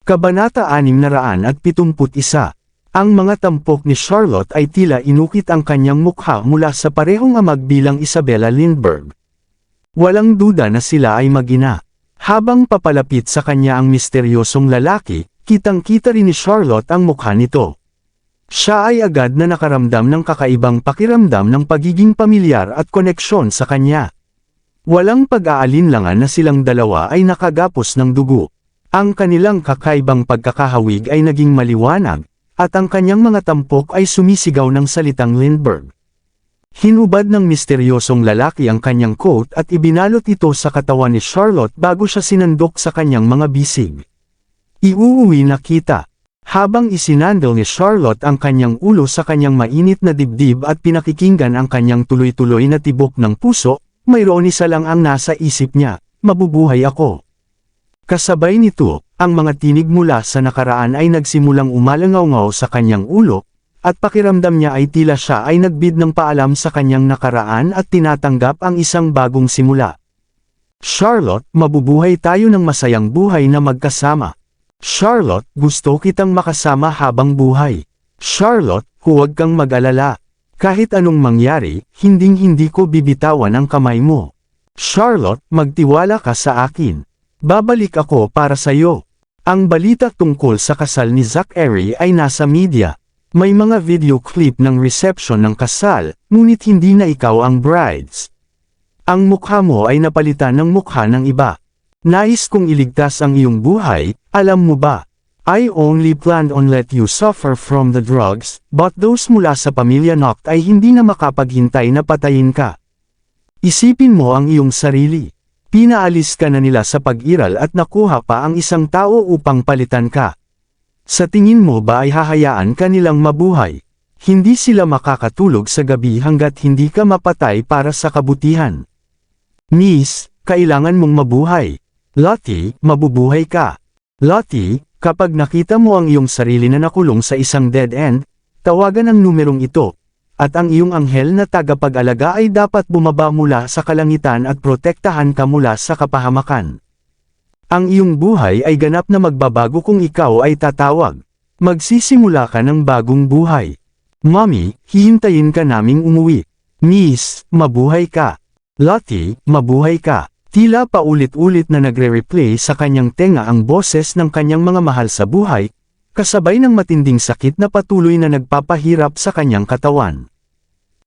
Kabanata 671. Ang mga tampok ni Charlotte ay tila inukit ang kanyang mukha mula sa parehong amag bilang Isabella Lindbergh. Walang duda na sila ay mag-ina. Habang papalapit sa kanya ang misteryosong lalaki, kitang-kita rin ni Charlotte ang mukha nito. Siya ay agad na nakaramdam ng kakaibang pakiramdam ng pagiging pamilyar at koneksyon sa kanya. Walang pag-aalinlangan na silang dalawa ay nakagapos ng dugo. Ang kanilang kakaibang pagkakahawig ay naging maliwanag, at ang kanyang mga tampok ay sumisigaw ng salitang Lindbergh. Hinubad ng misteryosong lalaki ang kanyang coat at ibinalot ito sa katawan ni Charlotte bago siya sinandok sa kanyang mga bisig. Iuuwi na kita. Habang isinandal ni Charlotte ang kanyang ulo sa kanyang mainit na dibdib at pinakikinggan ang kanyang tuloy-tuloy na tibok ng puso, mayroon isa lang ang nasa isip niya, mabubuhay ako. Kasabay nito, ang mga tinig mula sa nakaraan ay nagsimulang umalangaw-ngaw sa kanyang ulo, at pakiramdam niya ay tila siya ay nagbid ng paalam sa kanyang nakaraan at tinatanggap ang isang bagong simula. Charlotte, mabubuhay tayo ng masayang buhay na magkasama. Charlotte, gusto kitang makasama habang buhay. Charlotte, huwag kang mag-alala. Kahit anong mangyari, hinding-hindi ko bibitawan ang kamay mo. Charlotte, magtiwala ka sa akin. Babalik ako para sa'yo. Ang balita tungkol sa kasal ni Zachary ay nasa media. May mga video clip ng reception ng kasal, ngunit hindi na ikaw ang brides. Ang mukha mo ay napalitan ng mukha ng iba. Nais kong iligtas ang iyong buhay, alam mo ba? I only planned on let you suffer from the drugs, but those mula sa pamilya Noct ay hindi na makapaghintay na patayin ka. Isipin mo ang iyong sarili. Pinaalis ka na nila sa pag-iral at nakuha pa ang isang tao upang palitan ka. Sa tingin mo ba ay hahayaan ka nilang mabuhay? Hindi sila makakatulog sa gabi hanggat hindi ka mapatay para sa kabutihan. Miss, kailangan mong mabuhay. Lottie, mabubuhay ka. Lottie, kapag nakita mo ang iyong sarili na nakulong sa isang dead end, tawagan ang numerong ito. At ang iyong anghel na tagapag-alaga ay dapat bumaba mula sa kalangitan at protektahan ka mula sa kapahamakan. Ang iyong buhay ay ganap na magbabago kung ikaw ay tatawag. Magsisimula ka ng bagong buhay. Mommy, hihintayin ka naming umuwi. Miss, mabuhay ka. Lottie, mabuhay ka. Tila paulit-ulit na nagre-replay sa kanyang tenga ang boses ng kanyang mga mahal sa buhay, kasabay ng matinding sakit na patuloy na nagpapahirap sa kanyang katawan.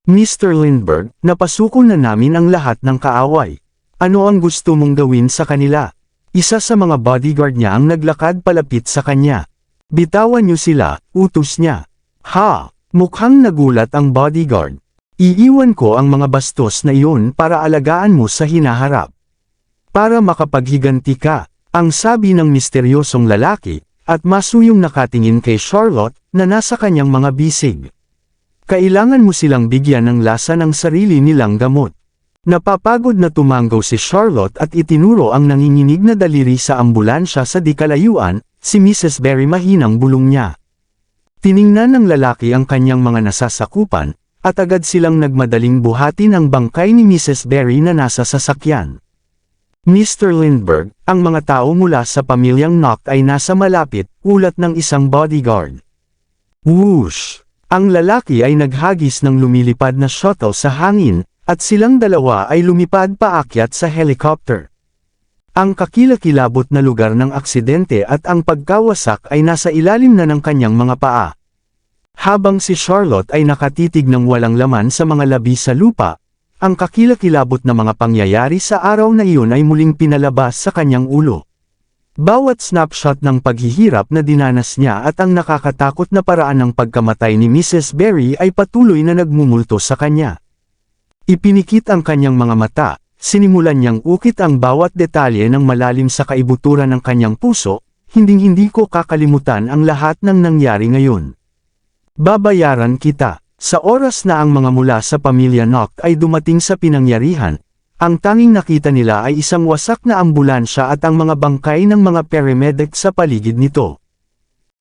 Mr. Lindbergh, napasuko na namin ang lahat ng kaaway. Ano ang gusto mong gawin sa kanila? Isa sa mga bodyguard niya ang naglakad palapit sa kanya. Bitawan niyo sila, utos niya. Ha! Mukhang nagulat ang bodyguard. Iiwan ko ang mga bastos na iyon para alagaan mo sa hinaharap. Para makapaghiganti ka, ang sabi ng misteryosong lalaki, at masuyong nakatingin kay Charlotte, na nasa kanyang mga bisig. Kailangan mo silang bigyan ng lasa ng sarili nilang gamot. Napapagod na tumanggaw si Charlotte at itinuro ang nanginginig na daliri sa ambulansya sa di kalayuan, si Mrs. Berry mahinang bulong niya. Tiningnan ng lalaki ang kanyang mga nasasakupan, at agad silang nagmadaling buhatin ang bangkay ni Mrs. Berry na nasa sasakyan. Mr. Lindbergh, ang mga tao mula sa pamilyang Noct ay nasa malapit, ulat ng isang bodyguard. Whoosh! Ang lalaki ay naghagis ng lumilipad na shuttle sa hangin, at silang dalawa ay lumipad paakyat sa helicopter. Ang kakilakilabot na lugar ng aksidente at ang pagkawasak ay nasa ilalim na ng kanyang mga paa. Habang si Charlotte ay nakatitig ng walang laman sa mga labi sa lupa, ang kakilakilabot na mga pangyayari sa araw na iyon ay muling pinalabas sa kanyang ulo. Bawat snapshot ng paghihirap na dinanas niya at ang nakakatakot na paraan ng pagkamatay ni Mrs. Berry ay patuloy na nagmumulto sa kanya. Ipinikit ang kanyang mga mata, sinimulan niyang ukit ang bawat detalye ng malalim sa kaibuturan ng kanyang puso, hinding-hindi ko kakalimutan ang lahat ng nangyari ngayon. Babayaran kita. Sa oras na ang mga mula sa pamilya Noct ay dumating sa pinangyarihan, ang tanging nakita nila ay isang wasak na ambulansya at ang mga bangkay ng mga paramedic sa paligid nito.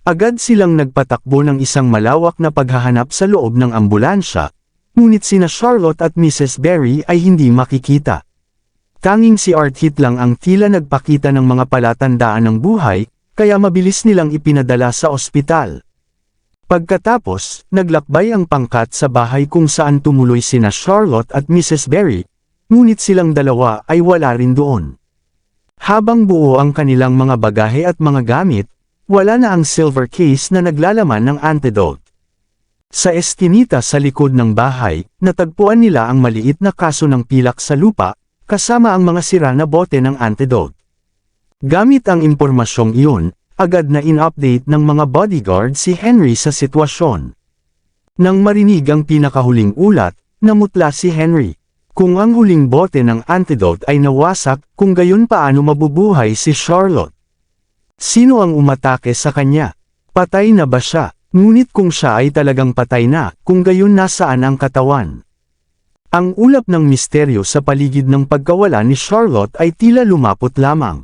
Agad silang nagpatakbo ng isang malawak na paghahanap sa loob ng ambulansya, ngunit sina Charlotte at Mrs. Berry ay hindi makikita. Tanging si Art Hit lang ang tila nagpakita ng mga palatandaan ng buhay, kaya mabilis nilang ipinadala sa ospital. Pagkatapos, naglakbay ang pangkat sa bahay kung saan tumuloy sina Charlotte at Mrs. Berry, ngunit silang dalawa ay wala rin doon. Habang buo ang kanilang mga bagahe at mga gamit, wala na ang silver case na naglalaman ng antidote. Sa eskinita sa likod ng bahay, natagpuan nila ang maliit na kaso ng pilak sa lupa, kasama ang mga sira na bote ng antidote. Gamit ang impormasyong iyon, agad na in-update ng mga bodyguard si Henry sa sitwasyon. Nang marinig ang pinakahuling ulat, namutla si Henry. Kung ang huling bote ng antidote ay nawasak, kung gayon paano mabubuhay si Charlotte? Sino ang umatake sa kanya? Patay na ba siya? Ngunit kung siya ay talagang patay na, kung gayon nasaan ang katawan? Ang ulap ng misteryo sa paligid ng pagkawala ni Charlotte ay tila lumapot lamang.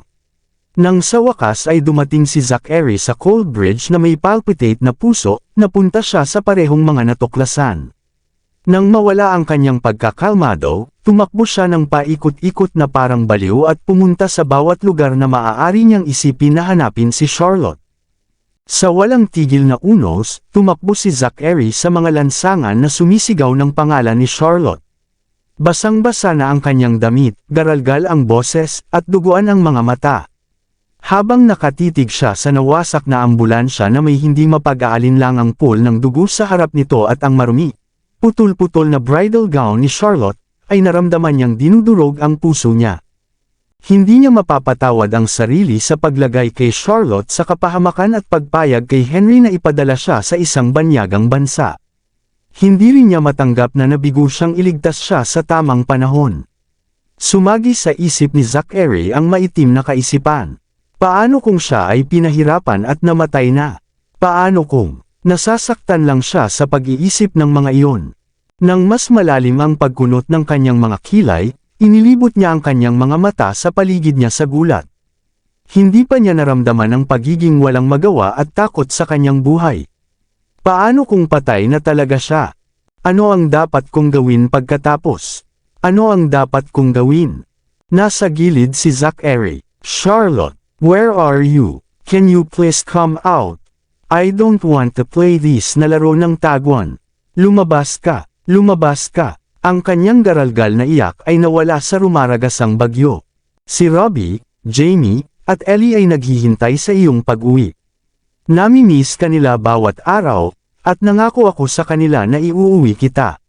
Nang sa wakas ay dumating si Zachary sa Cold Bridge na may palpitate na puso, napunta siya sa parehong mga natuklasan. Nang mawala ang kanyang pagkakalmado, tumakbo siya ng paikot-ikot na parang baliw at pumunta sa bawat lugar na maaari niyang isipin na hanapin si Charlotte. Sa walang tigil na unos, tumakbo si Zachary sa mga lansangan na sumisigaw ng pangalan ni Charlotte. Basang-basa na ang kanyang damit, garalgal ang boses, at duguan ang mga mata. Habang nakatitig siya sa nawasak na ambulansya na may hindi mapag-aalinlangang pool ng dugo sa harap nito at ang marumi, putol-putol na bridal gown ni Charlotte, ay naramdaman niyang dinudurog ang puso niya. Hindi niya mapapatawad ang sarili sa paglagay kay Charlotte sa kapahamakan at pagpayag kay Henry na ipadala siya sa isang banyagang bansa. Hindi rin niya matanggap na nabigo siyang iligtas siya sa tamang panahon. Sumagi sa isip ni Zachary ang maitim na kaisipan. Paano kung siya ay pinahirapan at namatay na? Paano kung nasasaktan lang siya sa pag-iisip ng mga iyon? Nang mas malalim ang pagkunot ng kanyang mga kilay, inilibot niya ang kanyang mga mata sa paligid niya sa gulat. Hindi pa niya naramdaman ang pagiging walang magawa at takot sa kanyang buhay. Paano kung patay na talaga siya? Ano ang dapat kong gawin pagkatapos? Ano ang dapat kong gawin? Nasa gilid si Zachary. Charlotte, where are you? Can you please come out? I don't want to play this na laro ng taguan. Lumabas ka, lumabas ka. Ang kanyang garalgal na iyak ay nawala sa rumaragasang bagyo. Si Robbie, Jamie, at Ellie ay naghihintay sa iyong pag-uwi. Nami-miss kanila bawat araw, at nangako ako sa kanila na iuuwi kita.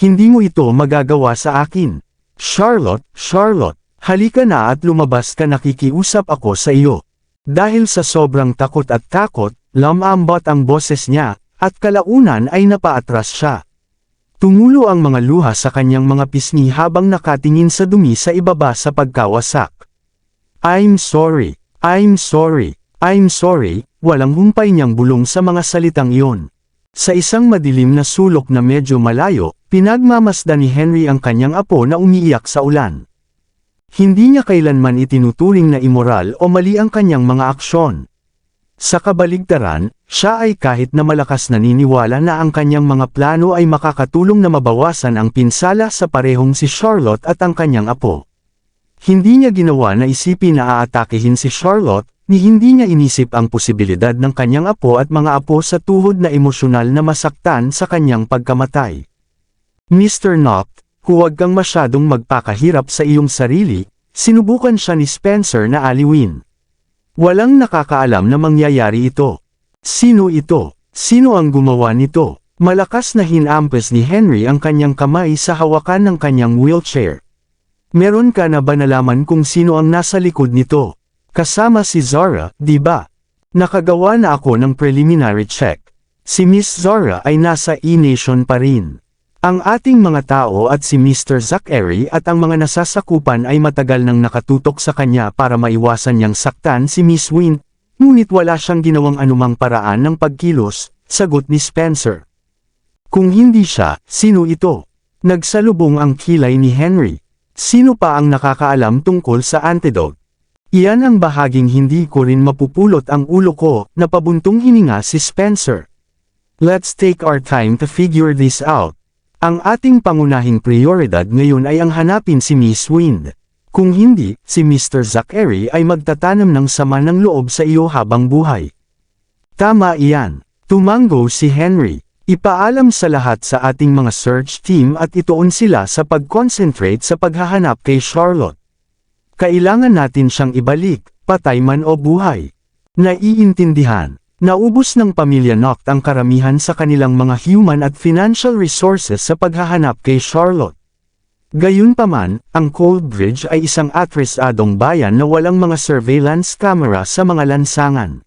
Hindi mo ito magagawa sa akin. Charlotte, Charlotte, halika na at lumabas ka, nakikiusap ako sa iyo. Dahil sa sobrang takot at takot, lamambot ang boses niya, at kalaunan ay napaatras siya. Tumulo ang mga luha sa kanyang mga pisngi habang nakatingin sa dumi sa ibaba sa pagkawasak. I'm sorry, I'm sorry, I'm sorry, walang humpay niyang bulong sa mga salitang iyon. Sa isang madilim na sulok na medyo malayo, pinagmamasdan ni Henry ang kanyang apo na umiiyak sa ulan. Hindi niya kailanman itinuturing na immoral o mali ang kanyang mga aksyon. Sa kabaligtaran, siya ay kahit na malakas naniniwala na ang kanyang mga plano ay makakatulong na mabawasan ang pinsala sa parehong si Charlotte at ang kanyang apo. Hindi niya ginawa na isipin na aatakihin si Charlotte, ni hindi niya inisip ang posibilidad ng kanyang apo at mga apo sa tuhod na emosyonal na masaktan sa kanyang pagkamatay. Mr. Noct, huwag kang masyadong magpakahirap sa iyong sarili, sinubukan siya ni Spencer na aliwin. Walang nakakaalam na mangyayari ito. Sino ito? Sino ang gumawa nito? Malakas na hinampes ni Henry ang kanyang kamay sa hawakan ng kanyang wheelchair. Meron ka na ba nalaman kung sino ang nasa likod nito? Kasama si Zara, di ba? Nakagawa na ako ng preliminary check. Si Miss Zara ay nasa E-Nation pa rin. Ang ating mga tao at si Mr. Zachary at ang mga nasasakupan ay matagal nang nakatutok sa kanya para maiwasan niyang saktan si Miss Wynne, ngunit wala siyang ginawang anumang paraan ng pagkilos, sagot ni Spencer. Kung hindi siya, sino ito? Nagsalubong ang kilay ni Henry. Sino pa ang nakakaalam tungkol sa antidote? Iyan ang bahaging hindi ko rin mapupulot ang ulo ko, na pabuntong hininga si Spencer. Let's take our time to figure this out. Ang ating pangunahing prioridad ngayon ay ang hanapin si Miss Wynne. Kung hindi, si Mr. Zachary ay magtatanam ng sama ng loob sa iyo habang buhay. Tama iyan. Tumango si Henry. Ipaalam sa lahat sa ating mga search team at ituon sila sa pag-concentrate sa paghahanap kay Charlotte. Kailangan natin siyang ibalik, patay man o buhay. Naiintindihan. Naubos ng pamilya Noct ang karamihan sa kanilang mga human at financial resources sa paghahanap kay Charlotte. Gayunpaman, ang Coldbridge ay isang atrisadong bayan na walang mga surveillance camera sa mga lansangan.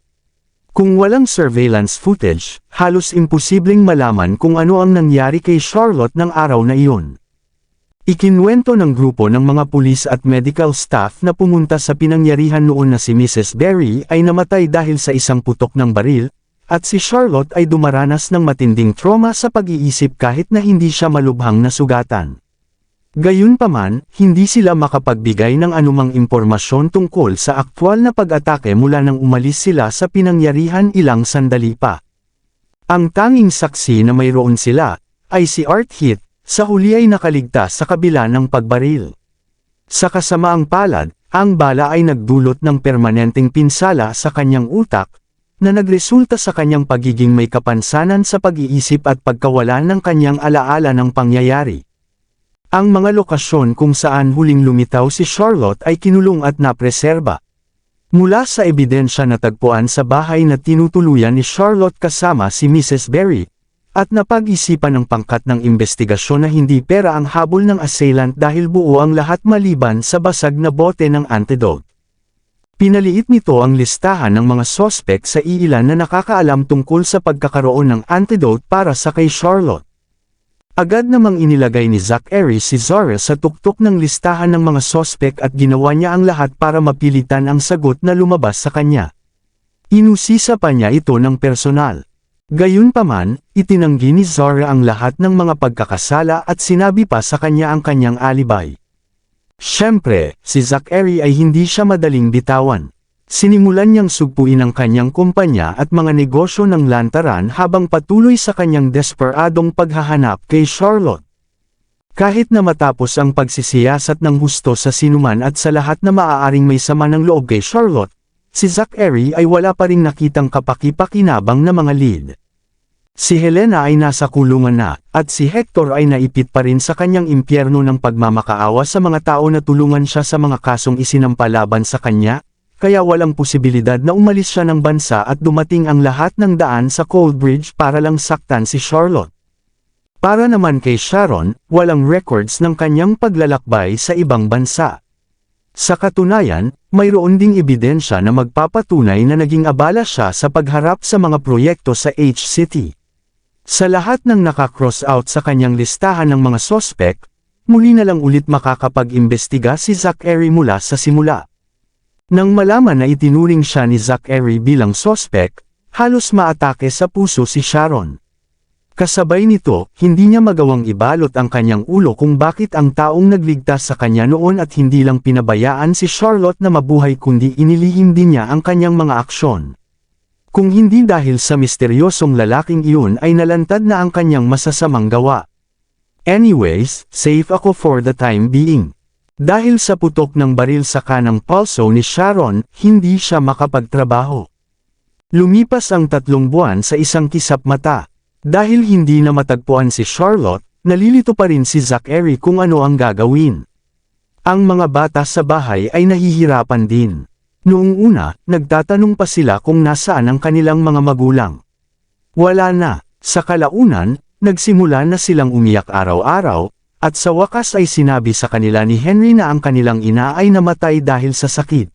Kung walang surveillance footage, halos imposibleng malaman kung ano ang nangyari kay Charlotte ng araw na iyon. Ikinwento ng grupo ng mga pulis at medical staff na pumunta sa pinangyarihan noon na si Mrs. Berry ay namatay dahil sa isang putok ng baril, at si Charlotte ay dumaranas ng matinding trauma sa pag-iisip kahit na hindi siya malubhang nasugatan. Gayunpaman, hindi sila makapagbigay ng anumang impormasyon tungkol sa aktwal na pag-atake mula nang umalis sila sa pinangyarihan ilang sandali pa. Ang tanging saksi na mayroon sila, ay si Art Heath, sa huli ay nakaligtas sa kabila ng pagbaril. Sa kasamaang palad, ang bala ay nagdulot ng permanenteng pinsala sa kanyang utak, na nagresulta sa kanyang pagiging may kapansanan sa pag-iisip at pagkawalan ng kanyang alaala ng pangyayari. Ang mga lokasyon kung saan huling lumitaw si Charlotte ay kinulong at napreserba. Mula sa ebidensya na tagpuan sa bahay na tinutuluyan ni Charlotte kasama si Mrs. Berry, at napag-isipan ng pangkat ng investigasyon na hindi pera ang habol ng assailant dahil buo ang lahat maliban sa basag na bote ng antidote. Pinaliit nito ang listahan ng mga sospek sa iilan na nakakaalam tungkol sa pagkakaroon ng antidote para sa kay Charlotte. Agad namang inilagay ni Zachary si Zora sa tuktok ng listahan ng mga sospek at ginawa niya ang lahat para mapilitan ang sagot na lumabas sa kanya. Inusisa pa niya ito ng personal. Gayunpaman, itinanggi ni Zora ang lahat ng mga pagkakasala at sinabi pa sa kanya ang kanyang alibay. Siyempre, si Zachary ay hindi siya madaling bitawan. Sinimulan niyang sugpuin ang kanyang kumpanya at mga negosyo ng lantaran habang patuloy sa kanyang desperadong paghahanap kay Charlotte. Kahit na matapos ang pagsisiyasat ng husto sa sinuman at sa lahat na maaaring may sama ng loob kay Charlotte, si Zachary ay wala pa ring nakitang kapaki-pakinabang na mga lead. Si Helena ay nasa kulungan na, at si Hector ay naipit pa rin sa kanyang impyerno ng pagmamakaawa sa mga tao na tulungan siya sa mga kasong isinampalaban sa kanya, kaya walang posibilidad na umalis siya ng bansa at dumating ang lahat ng daan sa Coldbridge para lang saktan si Charlotte. Para naman kay Sharon, walang records ng kanyang paglalakbay sa ibang bansa. Sa katunayan, mayroon ding ebidensya na magpapatunay na naging abala siya sa pagharap sa mga proyekto sa H-City. Sa lahat ng naka-cross out sa kanyang listahan ng mga sospek, muli na lang ulit makakapag-imbestiga si Zachary mula sa simula. Nang malaman na itinuring siya ni Zachary bilang sospek, halos maatake sa puso si Sharon. Kasabay nito, hindi niya magawang ibalot ang kanyang ulo kung bakit ang taong nagligtas sa kanya noon at hindi lang pinabayaan si Charlotte na mabuhay kundi inilihim din niya ang kanyang mga aksyon. Kung hindi dahil sa misteryosong lalaking iyon ay nalantad na ang kanyang masasamang gawa. Anyways, safe ako for the time being. Dahil sa putok ng baril sa kanang palso ni Sharon, hindi siya makapagtrabaho. Lumipas ang 3 buwan sa isang kisap mata. Dahil hindi na matagpuan si Charlotte, nalilito pa rin si Zachary kung ano ang gagawin. Ang mga bata sa bahay ay nahihirapan din. Noong una, nagtatanong pa sila kung nasaan ang kanilang mga magulang. Wala na. Sa kalaunan, nagsimula na silang umiyak araw-araw, at sa wakas ay sinabi sa kanila ni Henry na ang kanilang ina ay namatay dahil sa sakit.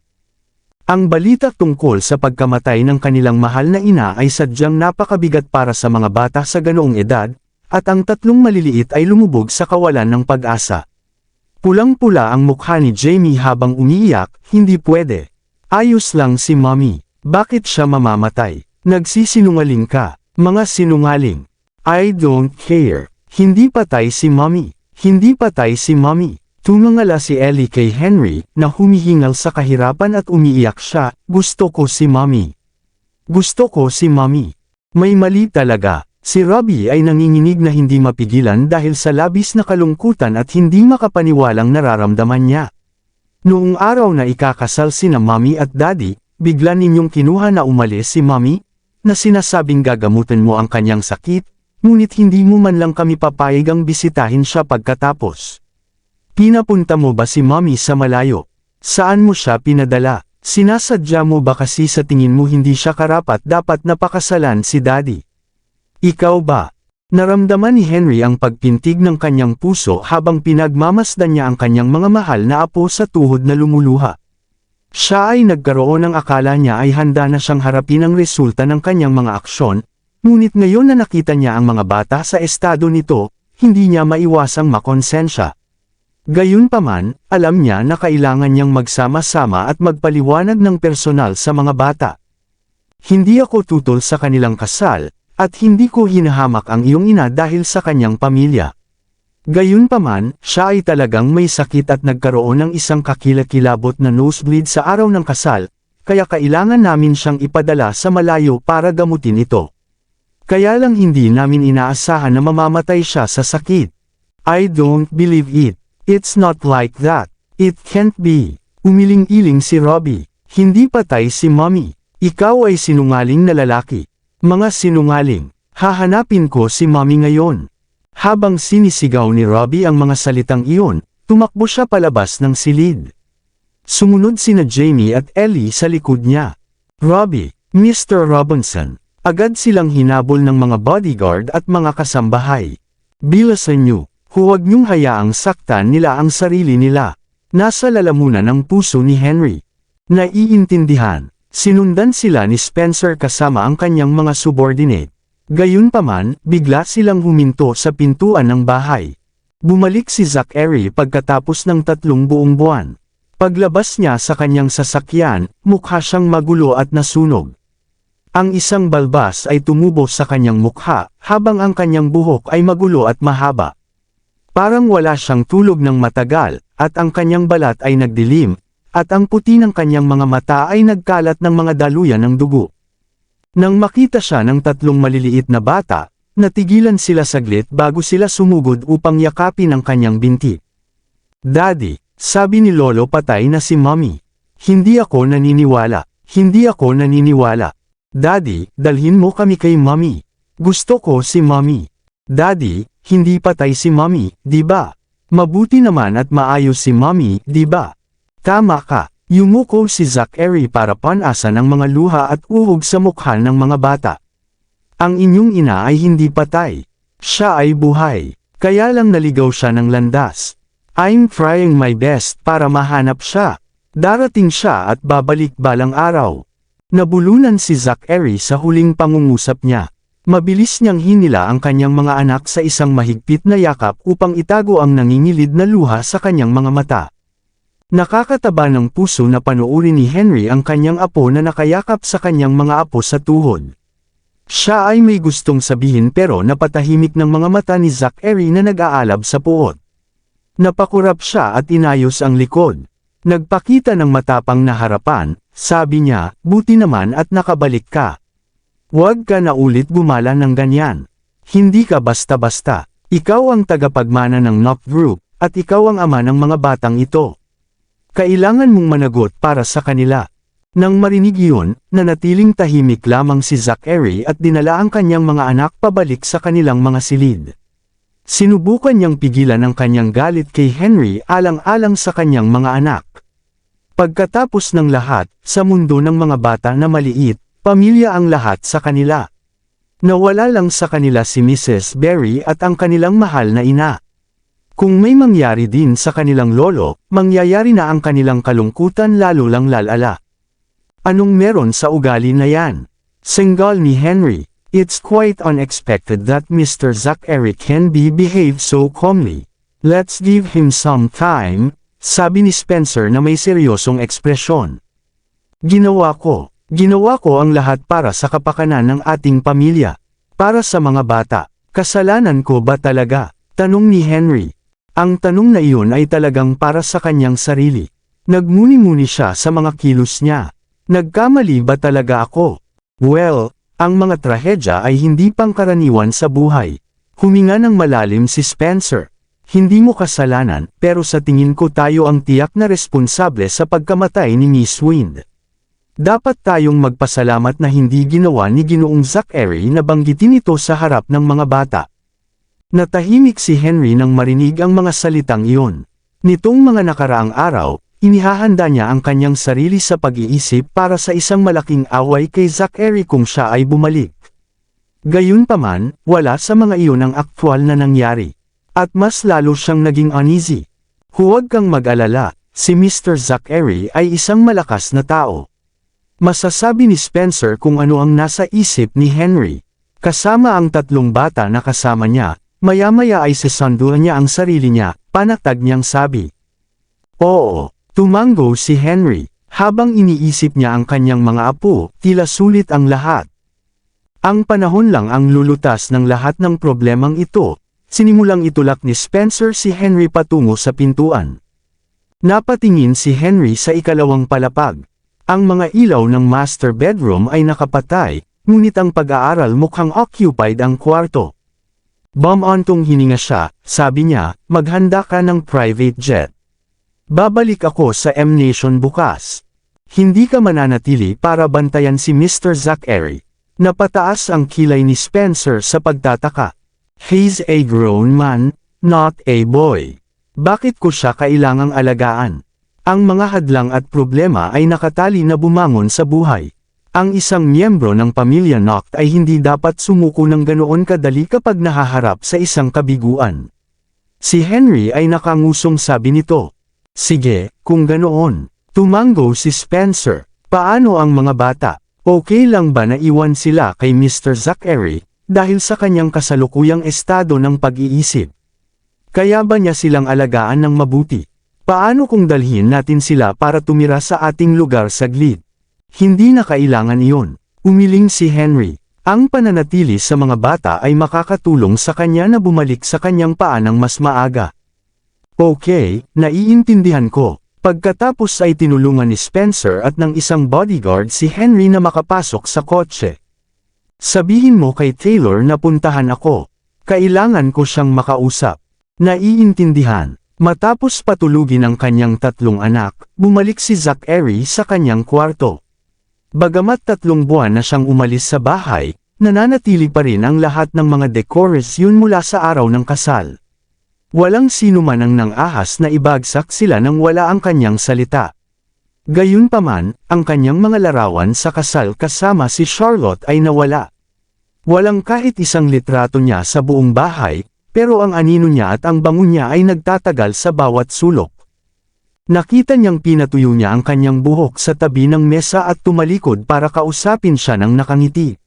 Ang balita tungkol sa pagkamatay ng kanilang mahal na ina ay sadyang napakabigat para sa mga bata sa ganoong edad, at ang 3 maliliit ay lumubog sa kawalan ng pag-asa. Pulang-pula ang mukha ni Jamie habang umiiyak, hindi pwede. Ayos lang si Mommy. Bakit siya mamamatay? Nagsisinungaling ka. Mga sinungaling. I don't care. Hindi patay si Mommy. Hindi patay si Mommy. Tumangala si Ellie kay Henry, na humihingal sa kahirapan at umiiyak siya, gusto ko si Mommy. Gusto ko si Mommy. May mali talaga. Si Robbie ay nanginginig na hindi mapigilan dahil sa labis na kalungkutan at hindi makapaniwalang nararamdaman niya. Noong araw na ikakasal sina Mommy at Daddy, bigla ninyong kinuha na umalis si Mommy, na sinasabing gagamutin mo ang kanyang sakit, ngunit hindi mo man lang kami papayagang bisitahin siya pagkatapos. Pinapunta mo ba si Mommy sa malayo? Saan mo siya pinadala? Sinasadya mo ba kasi sa tingin mo hindi siya karapat dapat napakasalan si Daddy? Ikaw ba? Naramdaman ni Henry ang pagpintig ng kanyang puso habang pinagmamasdan niya ang kanyang mga mahal na apo sa tuhod na lumuluha. Siya ay nagkaroon ng akala niya ay handa na siyang harapin ang resulta ng kanyang mga aksyon, ngunit ngayon na nakita niya ang mga bata sa estado nito, hindi niya maiwasang makonsensya. Gayunpaman, alam niya na kailangan niyang magsama-sama at magpaliwanag ng personal sa mga bata. Hindi ako tutol sa kanilang kasal, at hindi ko hinahamak ang iyong ina dahil sa kanyang pamilya. Gayunpaman, siya ay talagang may sakit at nagkaroon ng isang kakilakilabot na nosebleed sa araw ng kasal, kaya kailangan namin siyang ipadala sa malayo para gamutin ito. Kaya lang hindi namin inaasahan na mamamatay siya sa sakit. I don't believe it. It's not like that. It can't be. Umiling-iling si Robbie. Hindi patay si Mommy. Ikaw ay sinungaling na lalaki. Mga sinungaling. Hahanapin ko si Mommy ngayon. Habang sinisigaw ni Robbie ang mga salitang iyon, tumakbo siya palabas ng silid. Sumunod sina Jamie at Ellie sa likod niya. Robbie, Mr. Robinson. Agad silang hinabol ng mga bodyguard at mga kasambahay. Bilasan niyo. Huwag niyong hayaang saktan nila ang sarili nila. Nasa lalamunan ng puso ni Henry. Naiintindihan. Sinundan sila ni Spencer kasama ang kanyang mga subordinate. Gayunpaman, bigla silang huminto sa pintuan ng bahay. Bumalik si Zachary pagkatapos ng 3 buong buwan. Paglabas niya sa kanyang sasakyan, mukha siyang magulo at nasunog. Ang isang balbas ay tumubo sa kanyang mukha, habang ang kanyang buhok ay magulo at mahaba. Parang wala siyang tulog ng matagal, at ang kanyang balat ay nagdilim, at ang puti ng kanyang mga mata ay nagkalat ng mga daluyan ng dugo. Nang makita siya ng 3 maliliit na bata, natigilan sila saglit bago sila sumugod upang yakapin ang kanyang binti. Daddy, sabi ni Lolo patay na si Mommy. Hindi ako naniniwala. Hindi ako naniniwala. Daddy, dalhin mo kami kay Mommy. Gusto ko si Mommy. Daddy, hindi patay si Mommy, di ba? Mabuti naman at maayos si Mommy, di ba? Tama ka. Yumuko si Zachary para panasan ang mga luha at uhog sa mukha ng mga bata. Ang inyong ina ay hindi patay. Siya ay buhay. Kaya lang naligaw siya ng landas. I'm trying my best para mahanap siya. Darating siya at babalik balang araw. Nabulunan si Zachary sa huling pangungusap niya. Mabilis niyang hinila ang kanyang mga anak sa isang mahigpit na yakap upang itago ang nangingilid na luha sa kanyang mga mata. Nakakataba ng puso na panoorin ni Henry ang kanyang apo na nakayakap sa kanyang mga apo sa tuhod. Siya ay may gustong sabihin pero napatahimik ng mga mata ni Zachary na nag-aalab sa puot. Napakurap siya at inayos ang likod. Nagpakita ng matapang na harapan, sabi niya, buti naman at nakabalik ka. Huwag ka na ulit gumala ng ganyan. Hindi ka basta-basta. Ikaw ang tagapagmana ng Knock Group, at ikaw ang ama ng mga batang ito. Kailangan mong managot para sa kanila. Nang marinig iyon, nanatiling tahimik lamang si Zachary at dinala ang kanyang mga anak pabalik sa kanilang mga silid. Sinubukan niyang pigilan ang kanyang galit kay Henry alang-alang sa kanyang mga anak. Pagkatapos ng lahat, sa mundo ng mga bata na maliit, pamilya ang lahat sa kanila. Nawala lang sa kanila si Mrs. Berry at ang kanilang mahal na ina. Kung may mangyari din sa kanilang lolo, mangyayari na ang kanilang kalungkutan lalo lang lalala. Anong meron sa ugali na yan? Senggal ni Henry, it's quite unexpected that Mr. Zachary can behave so calmly. Let's give him some time, sabi ni Spencer na may seryosong ekspresyon. Ginawa ko ang lahat para sa kapakanan ng ating pamilya. Para sa mga bata, kasalanan ko ba talaga? Tanong ni Henry. Ang tanong na iyon ay talagang para sa kanyang sarili. Nagmuni-muni siya sa mga kilos niya. Nagkamali ba talaga ako? Well, ang mga trahedya ay hindi pangkaraniwan sa buhay. Huminga ng malalim si Spencer. Hindi mo kasalanan, pero sa tingin ko tayo ang tiyak na responsable sa pagkamatay ni Miss Wind. Dapat tayong magpasalamat na hindi ginawa ni Ginoong Zachary na banggitin ito sa harap ng mga bata. Natahimik si Henry nang marinig ang mga salitang iyon. Nitong mga nakaraang araw, inihahanda niya ang kanyang sarili sa pag-iisip para sa isang malaking away kay Zachary kung siya ay bumalik. Gayunpaman, wala sa mga iyon ang aktwal na nangyari. At mas lalo siyang naging uneasy. Huwag kang mag-alala, si Mr. Zachary ay isang malakas na tao. Masasabi ni Spencer kung ano ang nasa isip ni Henry. Kasama ang tatlong bata na kasama niya, maya-maya ay sasanduan niya ang sarili niya, panatag niyang sabi. Oo, tumango si Henry, habang iniisip niya ang kanyang mga apo, tila sulit ang lahat. Ang panahon lang ang lulutas ng lahat ng problemang ito. Sinimulang itulak ni Spencer si Henry patungo sa pintuan. Napatingin si Henry sa ikalawang palapag. Ang mga ilaw ng master bedroom ay nakapatay, ngunit ang pag-aaral mukhang occupied ang kwarto. Bumantong hininga siya, sabi niya, maghanda ka ng private jet. Babalik ako sa M-Nation bukas. Hindi ka mananatili para bantayan si Mr. Zachary. Napataas ang kilay ni Spencer sa pagtataka. He's a grown man, not a boy. Bakit ko siya kailangang alagaan? Ang mga hadlang at problema ay nakatali na bumangon sa buhay. Ang isang miyembro ng pamilya Noct ay hindi dapat sumuko ng ganoon kadali kapag nahaharap sa isang kabiguan. Si Henry ay nakangusong sabi nito. Sige, kung ganoon. Tumango si Spencer. Paano ang mga bata? Okay lang ba na iwan sila kay Mr. Zachary? Dahil sa kanyang kasalukuyang estado ng pag-iisip. Kaya ba niya silang alagaan ng mabuti? Paano kung dalhin natin sila para tumira sa ating lugar saglit? Hindi na kailangan iyon. Umiling si Henry. Ang pananatili sa mga bata ay makakatulong sa kanya na bumalik sa kanyang paanang mas maaga. Okay, naiintindihan ko. Pagkatapos ay tinulungan ni Spencer at ng isang bodyguard si Henry na makapasok sa kotse. Sabihin mo kay Taylor na puntahan ako. Kailangan ko siyang makausap. Naiintindihan. Matapos patulugin ang kanyang tatlong anak, bumalik si Zachary sa kanyang kwarto. Bagamat 3 buwan na siyang umalis sa bahay, nananatili pa rin ang lahat ng mga decoration mula sa araw ng kasal. Walang sino man ang nang-ahas na ibagsak sila nang wala ang kanyang salita. Gayunpaman, ang kanyang mga larawan sa kasal kasama si Charlotte ay nawala. Walang kahit isang litrato niya sa buong bahay, pero ang anino niya at ang bango niya ay nagtatagal sa bawat sulok. Nakita niyang pinatuyo niya ang kanyang buhok sa tabi ng mesa at tumalikod para kausapin siya ng nakangiti.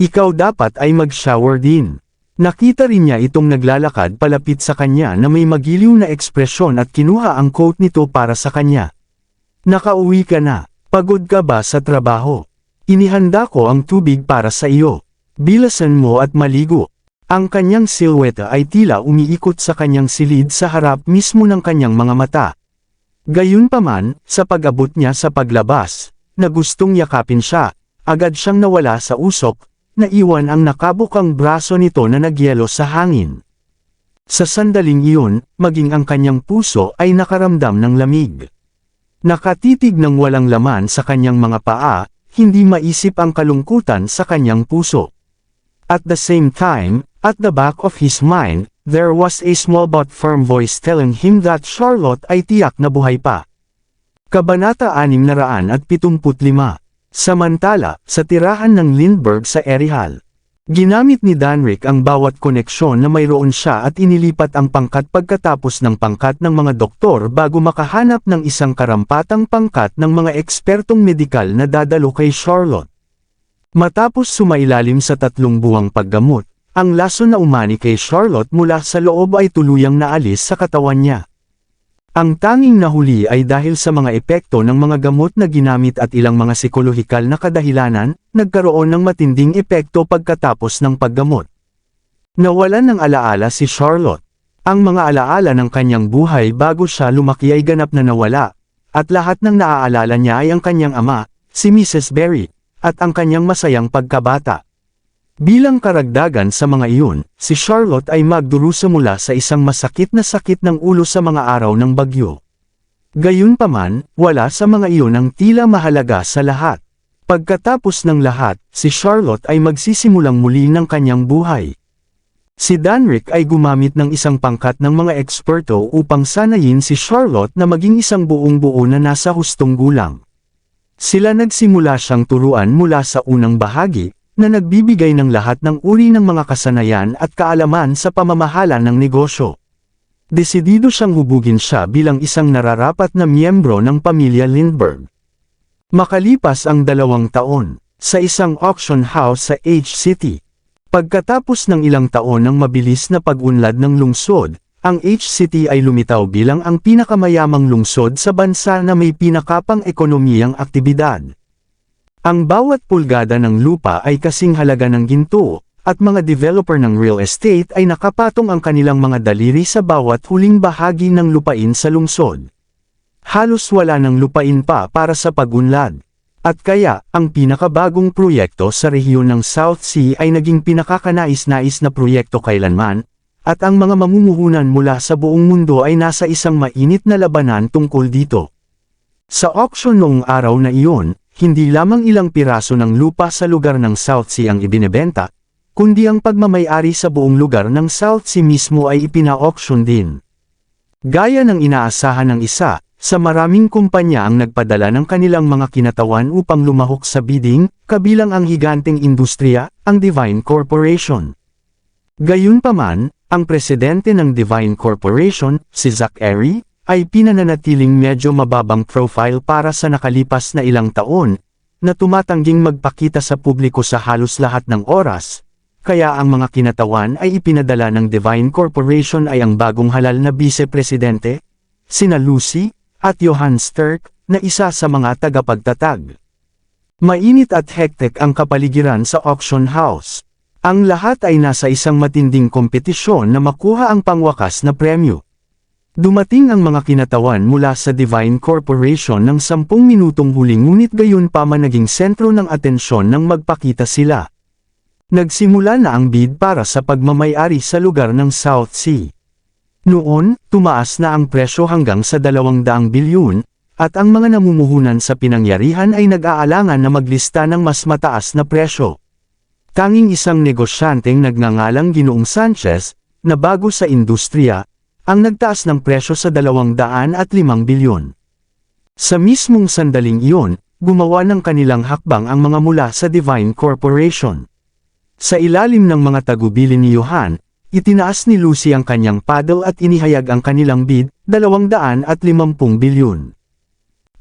Ikaw dapat ay mag-shower din. Nakita rin niya itong naglalakad palapit sa kanya na may magiliw na ekspresyon at kinuha ang coat nito para sa kanya. Nakauwi ka na. Pagod ka ba sa trabaho? Inihanda ko ang tubig para sa iyo. Bilasan mo at maligo. Ang kanyang silhouette ay tila umiikot sa kanyang silid sa harap mismo ng kanyang mga mata. Gayunpaman, sa pag-abot niya sa paglabas, na gustong yakapin siya, agad siyang nawala sa usok, naiwan ang nakabukang braso nito na nagyelo sa hangin. Sa sandaling iyon, maging ang kanyang puso ay nakaramdam ng lamig. Nakatitig ng walang laman sa kanyang mga paa, hindi maisip ang kalungkutan sa kanyang puso. At the same time, at the back of his mind, there was a small but firm voice telling him that Charlotte ay tiyak na buhay pa. Kabanata 675. Samantala, sa tirahan ng Lindbergh sa Erihal. Ginamit ni Danrick ang bawat koneksyon na mayroon siya at inilipat ang pangkat pagkatapos ng pangkat ng mga doktor bago makahanap ng isang karampatang pangkat ng mga ekspertong medikal na dadalo kay Charlotte. Matapos sumailalim sa 3 buwang paggamot, ang laso na umani kay Charlotte mula sa loob ay tuluyang naalis sa katawan niya. Ang tanging nahuli ay dahil sa mga epekto ng mga gamot na ginamit at ilang mga psikolohikal na kadahilanan, nagkaroon ng matinding epekto pagkatapos ng paggamot. Nawalan ng alaala si Charlotte. Ang mga alaala ng kanyang buhay bago siya lumaki ay ganap na nawala, at lahat ng naaalala niya ay ang kanyang ama, si Mrs. Berry, at ang kanyang masayang pagkabata. Bilang karagdagan sa mga iyon, si Charlotte ay magdurusa mula sa isang masakit na sakit ng ulo sa mga araw ng bagyo. Gayunpaman, wala sa mga iyon ang tila mahalaga sa lahat. Pagkatapos ng lahat, si Charlotte ay magsisimulang muli ng kanyang buhay. Si Danrick ay gumamit ng isang pangkat ng mga eksperto upang sanayin si Charlotte na maging isang buong-buo na nasa hustong gulang. Sila nagsimula siyang turuan mula sa unang bahagi, na nagbibigay ng lahat ng uri ng mga kasanayan at kaalaman sa pamamahala ng negosyo. Desidido siyang hubugin siya bilang isang nararapat na miyembro ng pamilya Lindbergh. Makalipas ang 2 taon, sa isang auction house sa H-City. Pagkatapos ng ilang taon ng mabilis na pag-unlad ng lungsod, ang H-City ay lumitaw bilang ang pinakamayamang lungsod sa bansa na may pinakapang ekonomiyang aktibidad. Ang bawat pulgada ng lupa ay kasing halaga ng ginto, at mga developer ng real estate ay nakapatong ang kanilang mga daliri sa bawat huling bahagi ng lupain sa lungsod. Halos wala ng lupain pa para sa pag-unlad. At kaya, ang pinakabagong proyekto sa rehiyon ng South Sea ay naging pinakakanais-nais na proyekto kailanman, at ang mga mamumuhunan mula sa buong mundo ay nasa isang mainit na labanan tungkol dito. Sa auction noong araw na iyon, hindi lamang ilang piraso ng lupa sa lugar ng South Sea ang ibinebenta, kundi ang pagmamay-ari sa buong lugar ng South Sea mismo ay ipina-auction din. Gaya ng inaasahan ng isa, sa maraming kumpanya ang nagpadala ng kanilang mga kinatawan upang lumahok sa bidding, kabilang ang higanteng industriya, ang Divine Corporation. Gayunpaman, ang presidente ng Divine Corporation, si Zack Ehry, ay pinananatiling medyo mababang profile para sa nakalipas na ilang taon, na tumatangging magpakita sa publiko sa halos lahat ng oras, kaya ang mga kinatawan ay ipinadala ng Divine Corporation ay ang bagong halal na vice-presidente, sina Lucy, at Johan Sterk, na isa sa mga tagapagtatag. Mainit at hektik ang kapaligiran sa auction house. Ang lahat ay nasa isang matinding kompetisyon na makuha ang pangwakas na premyo. Dumating ang mga kinatawan mula sa Divine Corporation ng 10 minutong huli ngunit gayon pa man naging sentro ng atensyon nang magpakita sila. Nagsimula na ang bid para sa pagmamay-ari sa lugar ng South Sea. Noon, tumaas na ang presyo hanggang sa 200 bilyon, at ang mga namumuhunan sa pinangyarihan ay nag-aalangan na maglista ng mas mataas na presyo. Tanging isang negosyanteng nagngangalang Ginoong Sanchez, na bago sa industriya, ang nagtaas ng presyo sa 205 bilyon. Sa mismong sandaling iyon, gumawa ng kanilang hakbang ang mga mula sa Divine Corporation. Sa ilalim ng mga tagubilin ni Johan, itinaas ni Lucy ang kanyang paddle at inihayag ang kanilang bid, 250 bilyon.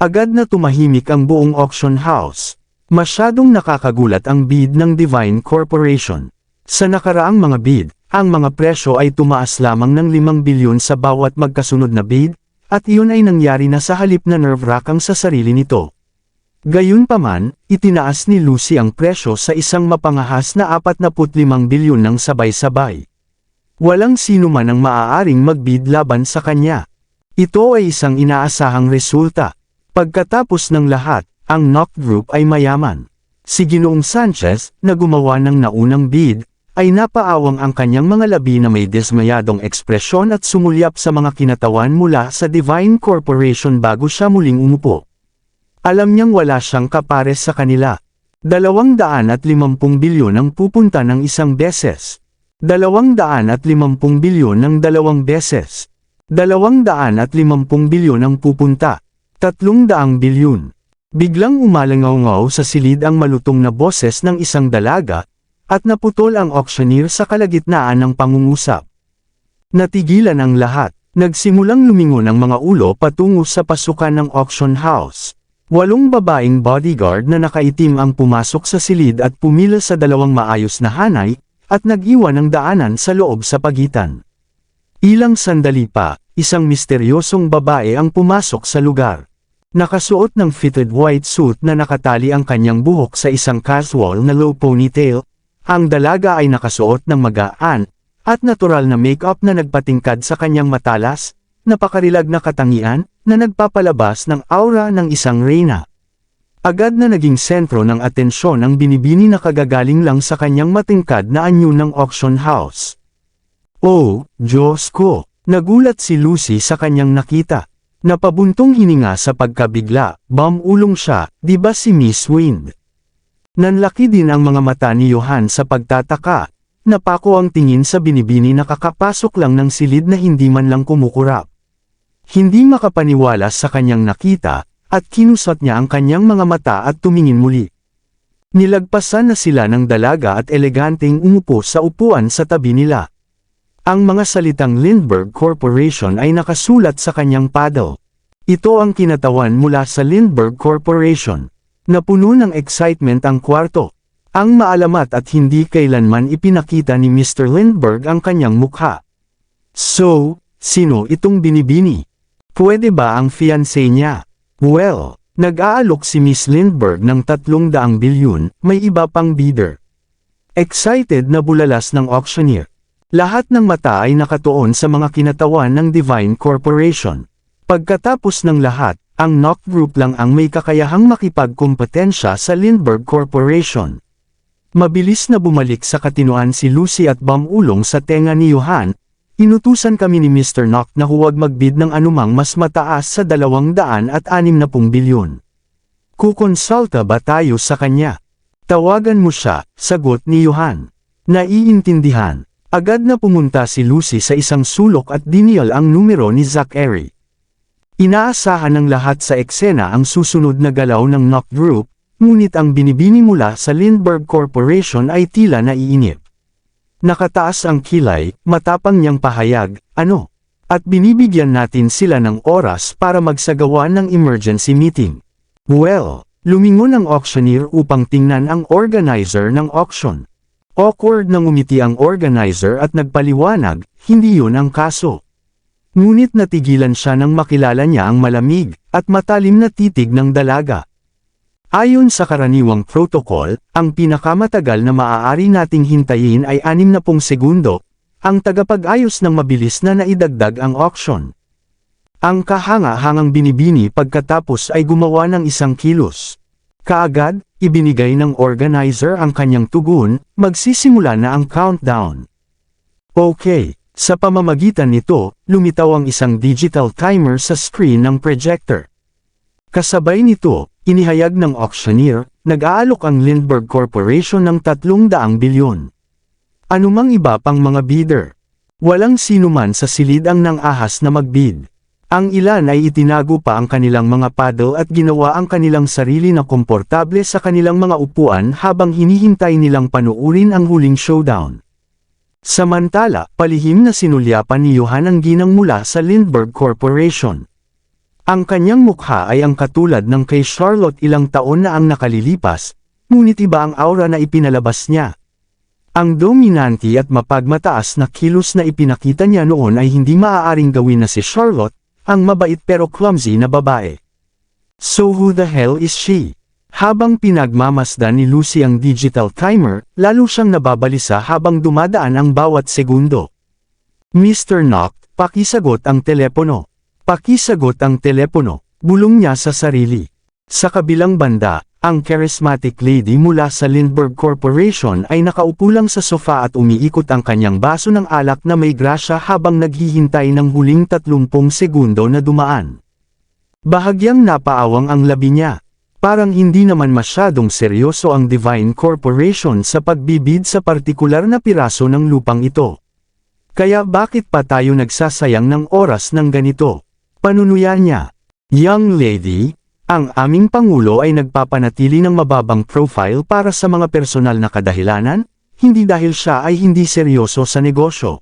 Agad na tumahimik ang buong auction house. Masyadong nakakagulat ang bid ng Divine Corporation. Sa nakaraang mga bid, ang mga presyo ay tumaas lamang ng 5 bilyon sa bawat magkasunod na bid, at iyon ay nangyari na sa halip na nerve-wracking sa sarili nito. Gayunpaman, itinaas ni Lucy ang presyo sa isang mapangahas na 45 bilyon ng sabay-sabay. Walang sino man ang maaaring magbid laban sa kanya. Ito ay isang inaasahang resulta. Pagkatapos ng lahat, ang Knock Group ay mayaman. Si Ginoong Sanchez, na gumawa ng naunang bid, ay napaawang ang kanyang mga labi na may dismayadong ekspresyon at sumulyap sa mga kinatawan mula sa Divine Corporation bago siya muling umupo. Alam niyang wala siyang kapares sa kanila. 250 bilyon ang pupunta ng isang beses. 250 bilyon ng 2 beses. 250 bilyon ang pupunta. 300 bilyon. Biglang umalangaw-ngaw sa silid ang malutong na boses ng isang dalaga, at naputol ang auctioneer sa kalagitnaan ng pangungusap. Natigilan ang lahat. Nagsimulang lumingon ang mga ulo patungo sa pasukan ng auction house. 8 babaeng bodyguard na nakaitim ang pumasok sa silid at pumila sa 2 maayos na hanay, at nag-iwan ng daanan sa loob sa pagitan. Ilang sandali pa, isang misteryosong babae ang pumasok sa lugar. Nakasuot ng fitted white suit na nakatali ang kanyang buhok sa isang casual na low ponytail, ang dalaga ay nakasuot ng magaan, at natural na makeup na nagpatingkad sa kanyang matalas, napakarilag na katangian, na nagpapalabas ng aura ng isang reyna. Agad na naging sentro ng atensyon ang binibini na kagagaling lang sa kanyang matingkad na anyo ng auction house. Oh, Diyos ko! Nagulat si Lucy sa kanyang nakita. Napabuntong hininga sa pagkabigla, bumulong siya, di ba si Miss Wind? Nanlaki din ang mga mata ni Johan sa pagtataka. Napako ang tingin sa binibini na kakapasok lang ng silid na hindi man lang kumukurap. Hindi makapaniwala sa kanyang nakita, at kinusot niya ang kanyang mga mata at tumingin muli. Nilagpasan na sila ng dalaga at eleganteng umupo sa upuan sa tabi nila. Ang mga salitang Lindbergh Corporation ay nakasulat sa kanyang paddle. Ito ang kinatawan mula sa Lindbergh Corporation. Napuno ng excitement ang kwarto. Ang maalamat at hindi kailanman ipinakita ni Mr. Lindbergh ang kanyang mukha. So, sino itong binibini? Pwede ba ang fiancé niya? Well, nag-aalok si Miss Lindbergh ng 300 bilyon, may iba pang bidder. Excited na bulalas ng auctioneer. Lahat ng mata ay nakatuon sa mga kinatawan ng Divine Corporation. Pagkatapos ng lahat, ang Knock Group lang ang may kakayahang makipagkompetensya sa Lindbergh Corporation. Mabilis na bumalik sa katinoan si Lucy at bumulong sa tenga ni Johan. Inutusan kami ni Mr. Knock na huwag magbid ng anumang mas mataas sa 260 bilyon. Kukonsulta ba tayo sa kanya? Tawagan mo siya, sagot ni Johan. Naiintindihan. Agad na pumunta si Lucy sa isang sulok at dinial ang numero ni Zachary. Inaasahan ng lahat sa eksena ang susunod na galaw ng Knock Group, ngunit ang binibini mula sa Lindbergh Corporation ay tila naiinip. Nakataas ang kilay, matapang niyang pahayag, ano? At binibigyan natin sila ng oras para magsagawa ng emergency meeting. Well, lumingon ang auctioneer upang tingnan ang organizer ng auction. Awkward na ngumiti ang organizer at nagpaliwanag, hindi yun ang kaso. Ngunit natigilan siya nang makilala niya ang malamig, at matalim na titig ng dalaga. Ayon sa karaniwang protocol, ang pinakamatagal na maaari nating hintayin ay 60 segundo, ang tagapag-ayos ng mabilis na naidagdag ang auction. Ang kahanga-hangang binibini pagkatapos ay gumawa ng isang kilos. Kaagad, ibinigay ng organizer ang kanyang tugon, magsisimula na ang countdown. Okay, sa pamamagitan nito, lumitaw ang isang digital timer sa screen ng projector. Kasabay nito, inihayag ng auctioneer, nag-aalok ang Lindbergh Corporation ng 300 bilyon. Anumang iba pang mga bidder. Walang sinuman sa silid ang nang-ahas na magbid. Ang ilan ay itinago pa ang kanilang mga paddle at ginawa ang kanilang sarili na komportable sa kanilang mga upuan habang hinihintay nilang panuurin ang huling showdown. Samantala, palihim na sinulyapan ni Johan ang ginang mula sa Lindbergh Corporation. Ang kanyang mukha ay ang katulad ng kay Charlotte ilang taon na ang nakalilipas, ngunit iba ang aura na ipinalabas niya. Ang dominante at mapagmataas na kilos na ipinakita niya noon ay hindi maaaring gawin na si Charlotte, ang mabait pero clumsy na babae. So who the hell is she? Habang pinagmamasdan ni Lucy ang digital timer, lalo siyang nababalisa habang dumadaan ang bawat segundo. Mr. Knock, pakisagot ang telepono. Pakisagot ang telepono, bulong niya sa sarili. Sa kabilang banda, ang charismatic lady mula sa Lindbergh Corporation ay nakaupo lang sa sofa at umiikot ang kanyang baso ng alak na may grasya habang naghihintay ng huling 30 segundo na dumaan. Bahagyang napaawang ang labi niya. Parang hindi naman masyadong seryoso ang Divine Corporation sa pagbibid sa partikular na piraso ng lupang ito. Kaya bakit pa tayo nagsasayang ng oras ng ganito? Panunuya niya. Young lady, ang aming Pangulo ay nagpapanatili ng mababang profile para sa mga personal na kadahilanan, hindi dahil siya ay hindi seryoso sa negosyo.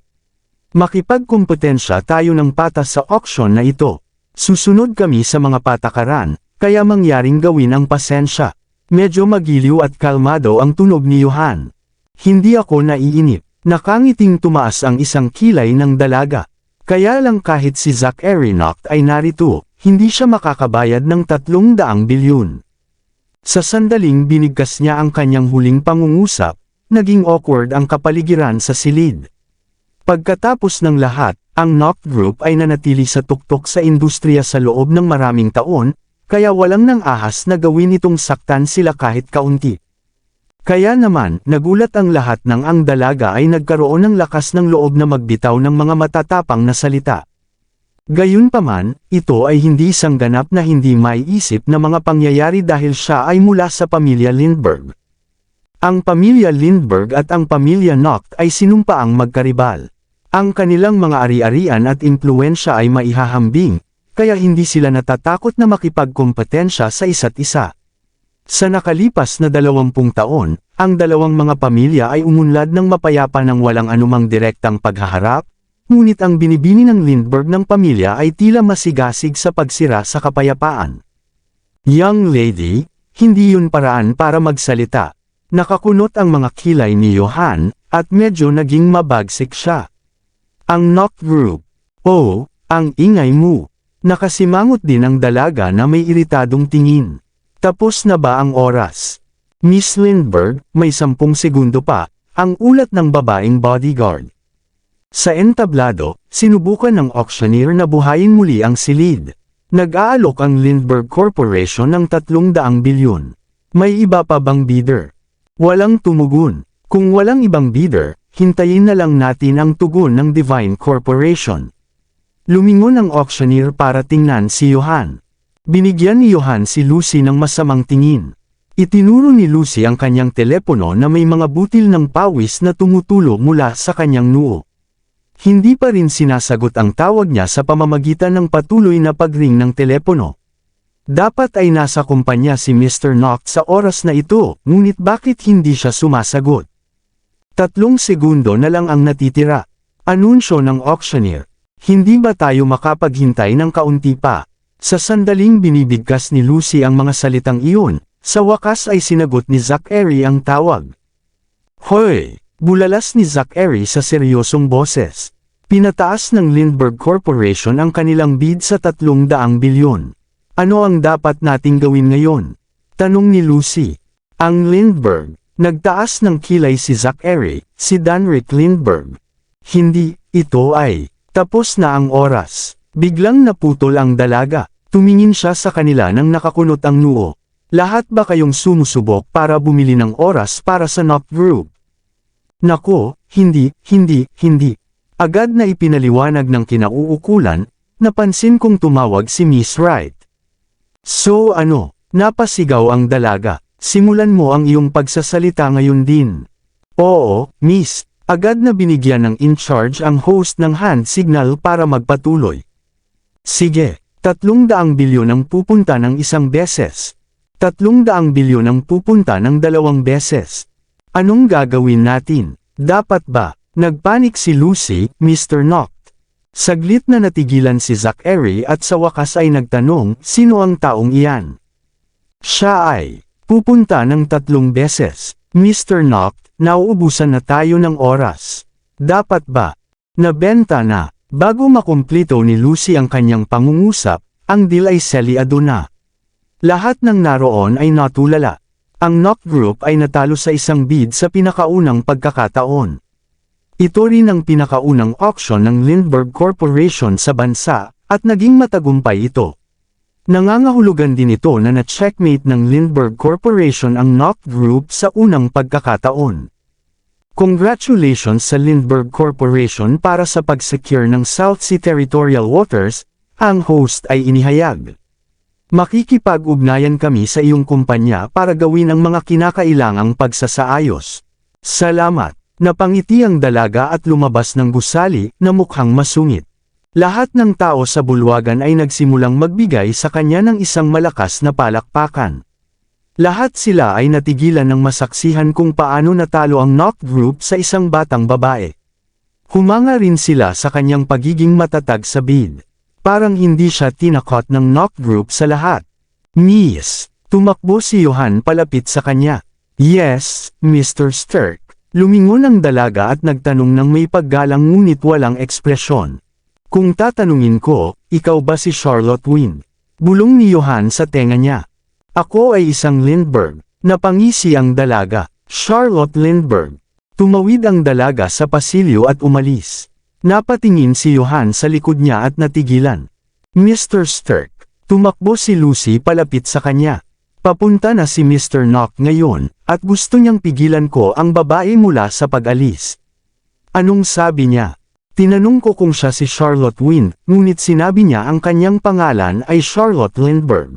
Makipagkompetensya tayo ng patas sa auction na ito. Susunod kami sa mga patakaran, kaya mangyaring gawin ang pasensya. Medyo magiliw at kalmado ang tunog ni Johan. Hindi ako naiinip. Nakangiting tumaas ang isang kilay ng dalaga. Kaya lang kahit si Zachary Knock ay narito, hindi siya makakabayad ng 300 bilyon. Sa sandaling binigkas niya ang kanyang huling pangungusap, naging awkward ang kapaligiran sa silid. Pagkatapos ng lahat, ang Knock Group ay nanatili sa tuktok sa industriya sa loob ng maraming taon, kaya walang nang ahas na gawin itong saktan sila kahit kaunti. Kaya naman, nagulat ang lahat nang ang dalaga ay nagkaroon ng lakas ng loob na magbitaw ng mga matatapang na salita. Gayunpaman, ito ay hindi isang ganap na hindi maiisip na mga pangyayari dahil siya ay mula sa pamilya Lindbergh. Ang pamilya Lindbergh at ang pamilya Noct ay sinumpaang magkaribal. Ang kanilang mga ari-arian at impluwensya ay maihahambing, kaya hindi sila natatakot na makipagkompetensya sa isa't isa. Sa nakalipas na 20 taon, ang dalawang mga pamilya ay umunlad ng mapayapa ng walang anumang direktang paghaharap, ngunit ang binibini ng Lindbergh ng pamilya ay tila masigasig sa pagsira sa kapayapaan. Young lady, hindi yun paraan para magsalita. Nakakunot ang mga kilay ni Johan, at medyo naging mabagsik siya. Ang Noct Group. Oh, ang ingay mo. Nakasimangot din ang dalaga na may iritadong tingin. Tapos na ba ang oras? Miss Lindbergh, may 10 segundo pa, ang ulat ng babaeng bodyguard. Sa entablado, sinubukan ng auctioneer na buhayin muli ang silid. Nag-aalok ang Lindbergh Corporation ng 300 bilyon. May iba pa bang bidder? Walang tumugon. Kung walang ibang bidder, hintayin na lang natin ang tugon ng Divine Corporation. Lumingon ang auctioneer para tingnan si Johan. Binigyan ni Johan si Lucy ng masamang tingin. Itinuro ni Lucy ang kanyang telepono na may mga butil ng pawis na tumutulo mula sa kanyang noo. Hindi pa rin sinasagot ang tawag niya sa pamamagitan ng patuloy na pagring ng telepono. Dapat ay nasa kumpanya si Mr. Noct sa oras na ito, ngunit bakit hindi siya sumasagot? 3 segundo na lang ang natitira. Anunsyo ng auctioneer. Hindi ba tayo makapaghintay ng kaunti pa? Sa sandaling binibigkas ni Lucy ang mga salitang iyon, sa wakas ay sinagot ni Zachary ang tawag. Hoy! Bulalas ni Zachary sa seryosong boses. Pinataas ng Lindbergh Corporation ang kanilang bid sa 300 bilyon. Ano ang dapat nating gawin ngayon? Tanong ni Lucy. Ang Lindbergh. Nagtaas ng kilay si Zachary, si Danrick Lindbergh. Hindi, ito ay. Tapos na ang oras. Biglang naputol ang dalaga. Tumingin siya sa kanila nang nakakunot ang noo. Lahat ba kayong sumusubok para bumili ng oras para sa Noct Group? Nako, hindi. Agad na ipinaliwanag ng kinauukulan, napansin kong tumawag si Miss Wright. So ano, napasigaw ang dalaga, simulan mo ang iyong pagsasalita ngayon din. Oo, Miss, agad na binigyan ng in-charge ang host ng hand signal para magpatuloy. Sige, 300 bilyon ang pupunta ng 1 beses. 300 bilyon ang pupunta ng 2 beses. Anong gagawin natin? Dapat ba? Nagpanik si Lucy, Mr. Noct. Saglit na natigilan si Zachary at sa wakas ay nagtanong, sino ang taong iyan? Siya ay, pupunta ng 3 beses. Mr. Noct, nauubusan na tayo ng oras. Dapat ba? Nabenta na. Bago makumplito ni Lucy ang kanyang pangungusap, ang deal ay selyado na. Lahat ng naroon ay natulala. Ang Noct Group ay natalo sa isang bid sa pinakaunang pagkakataon. Ito rin ang pinakaunang auction ng Lindbergh Corporation sa bansa, at naging matagumpay ito. Nangangahulugan din ito na na-checkmate ng Lindbergh Corporation ang Noct Group sa unang pagkakataon. Congratulations sa Lindbergh Corporation para sa pag-secure ng South Sea Territorial Waters, ang host ay inihayag. Makikipag-ugnayan kami sa iyong kumpanya para gawin ang mga kinakailangang pagsasaayos. Salamat. Napangiti ang dalaga at lumabas ng gusali na mukhang masungit. Lahat ng tao sa bulwagan ay nagsimulang magbigay sa kanya ng isang malakas na palakpakan. Lahat sila ay natigilan ng masaksihan kung paano natalo ang Noct Group sa isang batang babae. Humanga rin sila sa kanyang pagiging matatag sa bid. Parang hindi siya tinakot ng Noct Group sa lahat. Miss, tumakbo si Johan palapit sa kanya. Yes, Mr. Stirk. Lumingon ang dalaga at nagtanong ng may paggalang ngunit walang ekspresyon. Kung tatanungin ko, ikaw ba si Charlotte Wynne? Bulong ni Johan sa tenga niya. Ako ay isang Lindbergh. Napangisi ang dalaga. Charlotte Lindbergh. Tumawid ang dalaga sa pasilyo at umalis. Napatingin si Johan sa likod niya at natigilan. Mr. Stirk, Tumakbo si Lucy palapit sa kanya. Papunta na si Mr. Knock ngayon, at gusto niyang pigilan ko ang babae mula sa pag-alis. Anong sabi niya? Tinanong ko kung siya si Charlotte Wind, ngunit sinabi niya ang kanyang pangalan ay Charlotte Lindbergh.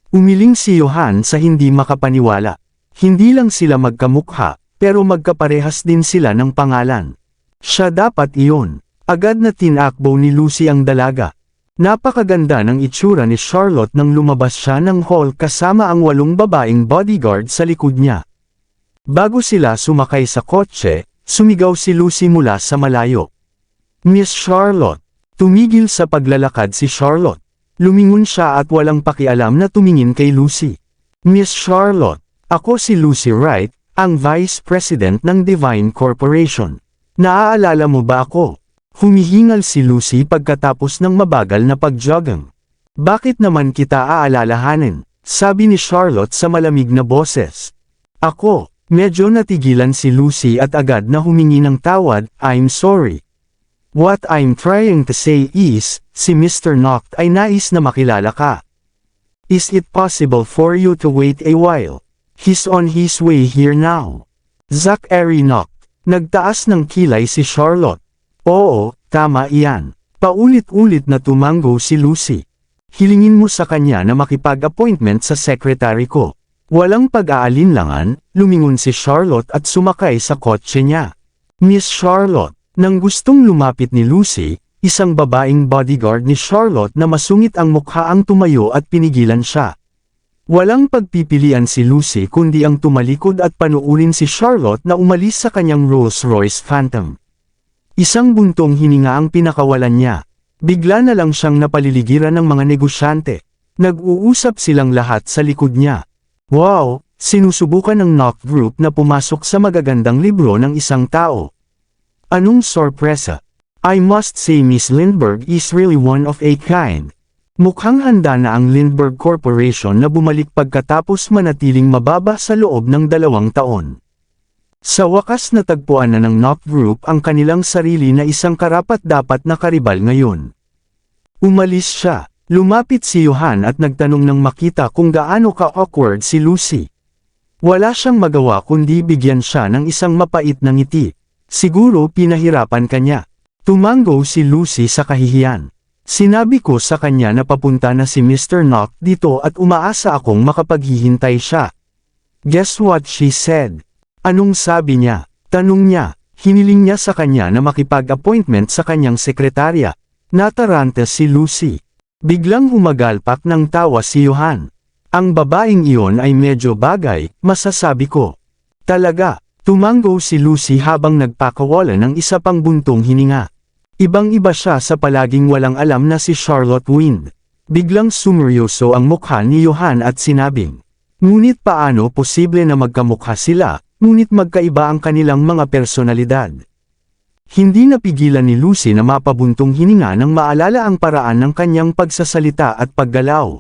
Umiling si Johan sa hindi makapaniwala. Hindi lang sila magkamukha, pero magkaparehas din sila ng pangalan. Siya dapat iyon. Agad na tinakbo ni Lucy ang dalaga. Napakaganda ng itsura ni Charlotte nang lumabas siya ng hall kasama ang 8 babaeng bodyguard sa likod niya. Bago sila sumakay sa kotse, sumigaw si Lucy mula sa malayo. Miss Charlotte! Tumigil sa paglalakad si Charlotte. Lumingon siya at walang pakialam na tumingin kay Lucy. Miss Charlotte, ako si Lucy Wright, ang Vice President ng Divine Corporation. Naaalala mo ba ako? Humihingal si Lucy pagkatapos ng mabagal na pagjogging. Bakit naman kita aalalahanin? Sabi ni Charlotte sa malamig na boses. Ako, medyo natigilan si Lucy at agad na humingi ng tawad, I'm sorry. What I'm trying to say is, si Mr. Knock ay nais na makilala ka. Is it possible for you to wait a while? He's on his way here now. Zachary Knock. Nagtaas ng kilay si Charlotte. Oo, tama iyan. Paulit-ulit na tumango si Lucy. Hilingin mo sa kanya na makipag-appointment sa secretary ko. Walang pag-aalinlangan, lumingon si Charlotte at sumakay sa kotse niya. Miss Charlotte, nang gustong lumapit ni Lucy, isang babaeng bodyguard ni Charlotte na masungit ang mukha ang tumayo at pinigilan siya. Walang pagpipilian si Lucy kundi ang tumalikod at panuulin si Charlotte na umalis sa kanyang Rolls-Royce Phantom. Isang buntong hininga ang pinakawalan niya. Bigla na lang siyang napaliligiran ng mga negosyante. Nag-uusap silang lahat sa likod niya. Wow! Sinusubukan ng Knock Group na pumasok sa magagandang libro ng isang tao. Anong sorpresa? I must say Miss Lindbergh is really one of a kind. Mukhang handa na ang Lindbergh Corporation na bumalik pagkatapos manatiling mababa sa loob ng 2 taon. Sa wakas natagpuan na ng Knock Group ang kanilang sarili na isang karapat-dapat na karibal ngayon. Umalis siya. Lumapit si Johan at nagtanong ng makita kung gaano ka-awkward si Lucy. Wala siyang magawa kundi bigyan siya ng isang mapait na ngiti. Siguro pinahirapan kanya. Tumango si Lucy sa kahihiyan. Sinabi ko sa kanya na papunta na si Mr. Knock dito at umaasa akong makapaghihintay siya. Guess what she said? Anong sabi niya? Tanong niya. Hiniling niya sa kanya na makipag-appointment sa kanyang sekretarya. Nataranta si Lucy. Biglang humagalpak ng tawa si Johan. Ang babaeng iyon ay medyo bagay, masasabi ko. Talaga, tumango si Lucy habang nagpakawala ng isa pang buntong hininga. Ibang-iba siya sa palaging walang alam na si Charlotte Wind. Biglang sumeryoso ang mukha ni Johan at sinabing, ngunit paano posible na magkamukha sila, ngunit magkaiba ang kanilang mga personalidad? Hindi napigilan ni Lucy na mapabuntong hininga nang maalala ang paraan ng kanyang pagsasalita at paggalaw.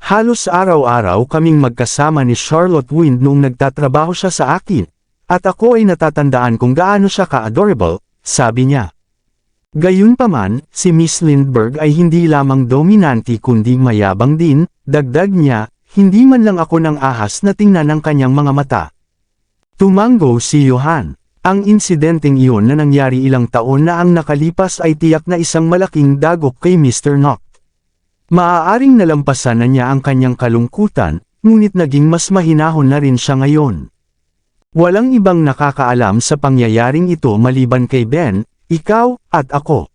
Halos araw-araw kaming magkasama ni Charlotte Wind noong nagtatrabaho siya sa akin, at ako ay natatandaan kung gaano siya ka-adorable, sabi niya. Gayunpaman, si Miss Lindbergh ay hindi lamang dominante kundi mayabang din, dagdag niya, hindi man lang ako ng ahas na tingnan ang kanyang mga mata. Tumango si Johan. Ang insidenteng iyon na nangyari ilang taon na ang nakalipas ay tiyak na isang malaking dagok kay Mr. Knock. Maaaring nalampasan na niya ang kanyang kalungkutan, ngunit naging mas mahinahon na rin siya ngayon. Walang ibang nakakaalam sa pangyayaring ito maliban kay Ben, ikaw, at ako.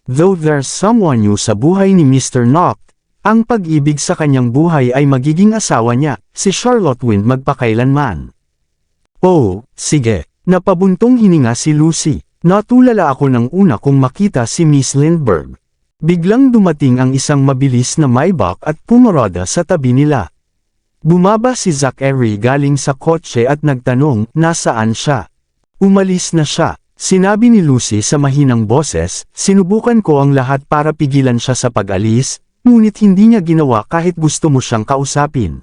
Though there's someone new sa buhay ni Mr. Knock, ang pag-ibig sa kanyang buhay ay magiging asawa niya, si Charlotte Wind magpakailanman. Oh, sige. Napabuntong hininga si Lucy. Natulala ako ng una kong makita si Miss Lindbergh. Biglang dumating ang isang mabilis na Maybach at pumarada sa tabi nila. Bumaba si Zachary galing sa kotse at nagtanong, nasaan siya? Umalis na siya. Sinabi ni Lucy sa mahinang boses, sinubukan ko ang lahat para pigilan siya sa pag-alis, ngunit hindi niya ginawa kahit gusto mo siyang kausapin.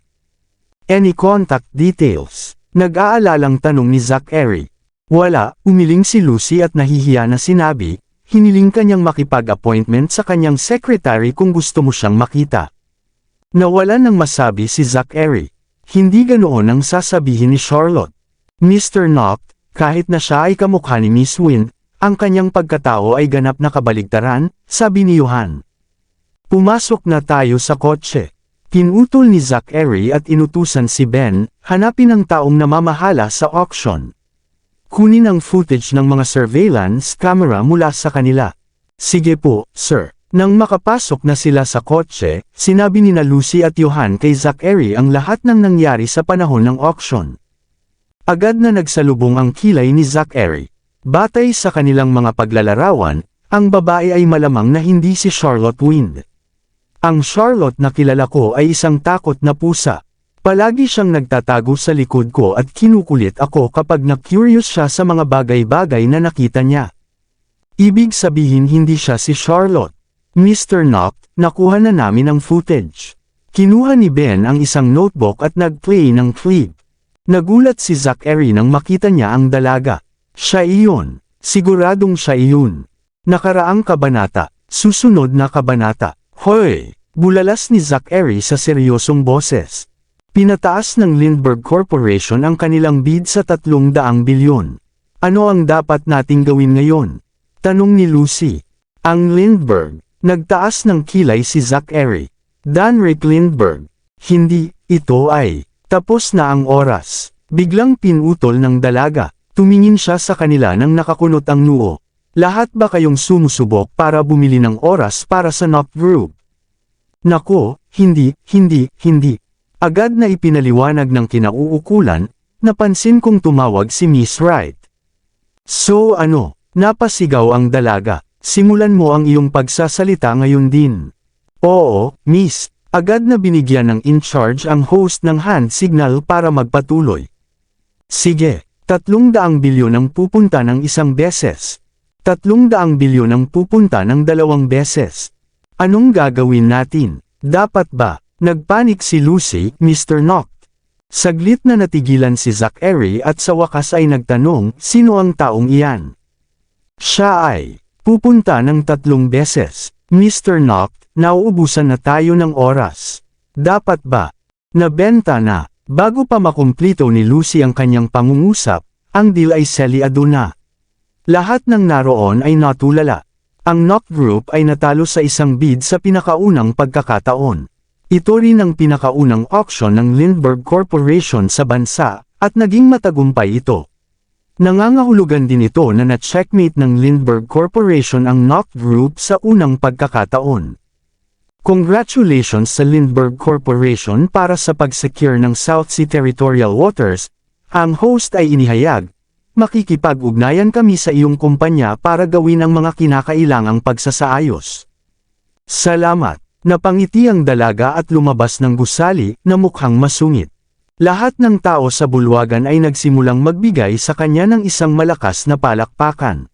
Any contact details? Nag-aalalang tanong ni Zachary. Wala, umiling si Lucy at nahihiya na sinabi, hiniling kanyang makipag-appointment sa kanyang secretary kung gusto mo siyang makita. Nawalan ng masabi si Zachary. Hindi ganoon ang sasabihin ni Charlotte. Mr. Noct, kahit na siya ay kamukha ni Miss Wind, ang kanyang pagkatao ay ganap na kabaligtaran, sabi ni Johan. Pumasok na tayo sa kotse. Pinutol ni Zachary at inutusan si Ben, hanapin ang taong namamahala sa auction. Kunin ang footage ng mga surveillance camera mula sa kanila. Sige po, sir. Nang makapasok na sila sa kotse, sinabi ni Lucy at Johan kay Zachary ang lahat ng nangyari sa panahon ng auction. Agad na nagsalubong ang kilay ni Zachary. Batay sa kanilang mga paglalarawan, ang babae ay malamang na hindi si Charlotte Wind. Ang Charlotte na kilala ko ay isang takot na pusa. Palagi siyang nagtatago sa likod ko at kinukulit ako kapag na-curious siya sa mga bagay-bagay na nakita niya. Ibig sabihin hindi siya si Charlotte. Mr. Noct, nakuha na namin ang footage. Kinuha ni Ben ang isang notebook at nag-play ng clip. Nagulat si Zachary nang makita niya ang dalaga. Siya iyon. Siguradong siya iyon. Nakaraang kabanata. Susunod na kabanata. Hoy! Bulalas ni Zachary sa seryosong boses. Pinataas ng Lindbergh Corporation ang kanilang bid sa 300 bilyon. Ano ang dapat nating gawin ngayon? Tanong ni Lucy. Ang Lindbergh. Nagtaas ng kilay si Zachary. Danrick Lindbergh. Hindi, ito ay. Tapos na ang oras. Biglang pinutol ng dalaga. Tumingin siya sa kanila nang nakakunot ang noo. Lahat ba kayong sumusubok para bumili ng oras para sa Noct Group? Nako, hindi. Agad na ipinaliwanag ng kinauukulan, napansin kong tumawag si Miss Wright. So ano, napasigaw ang dalaga. Simulan mo ang iyong pagsasalita ngayon din. Oo, miss. Agad na binigyan ng in-charge ang host ng hand signal para magpatuloy. Sige, 300 bilyon ang pupunta ng isang beses. 300 bilyon ang pupunta ng 2 beses. Anong gagawin natin? Dapat ba? Nagpanik si Lucy, Mr. Noct. Saglit na natigilan si Zachary at sa wakas ay nagtanong, sino ang taong iyan? Siya ay pupunta ng 3 beses. Mr. Noct, nauubusan na tayo ng oras. Dapat ba? Nabenta na. Bago pa makumplito ni Lucy ang kanyang pangungusap, ang deal ay selyado na. Lahat ng naroon ay natulala. Ang Noct Group ay natalo sa isang bid sa pinakaunang pagkakataon. Ito rin ang pinakaunang auction ng Lindbergh Corporation sa bansa, at naging matagumpay ito. Nangangahulugan din ito na na-checkmate ng Lindbergh Corporation ang Noct Group sa unang pagkakataon. Congratulations sa Lindbergh Corporation para sa pag-secure ng South Sea Territorial Waters. Ang host ay inihayag, makikipag-ugnayan kami sa iyong kumpanya para gawin ang mga kinakailangang pagsasaayos. Salamat. Napangiti ang dalaga at lumabas ng gusali na mukhang masungit. Lahat ng tao sa bulwagan ay nagsimulang magbigay sa kanya ng isang malakas na palakpakan.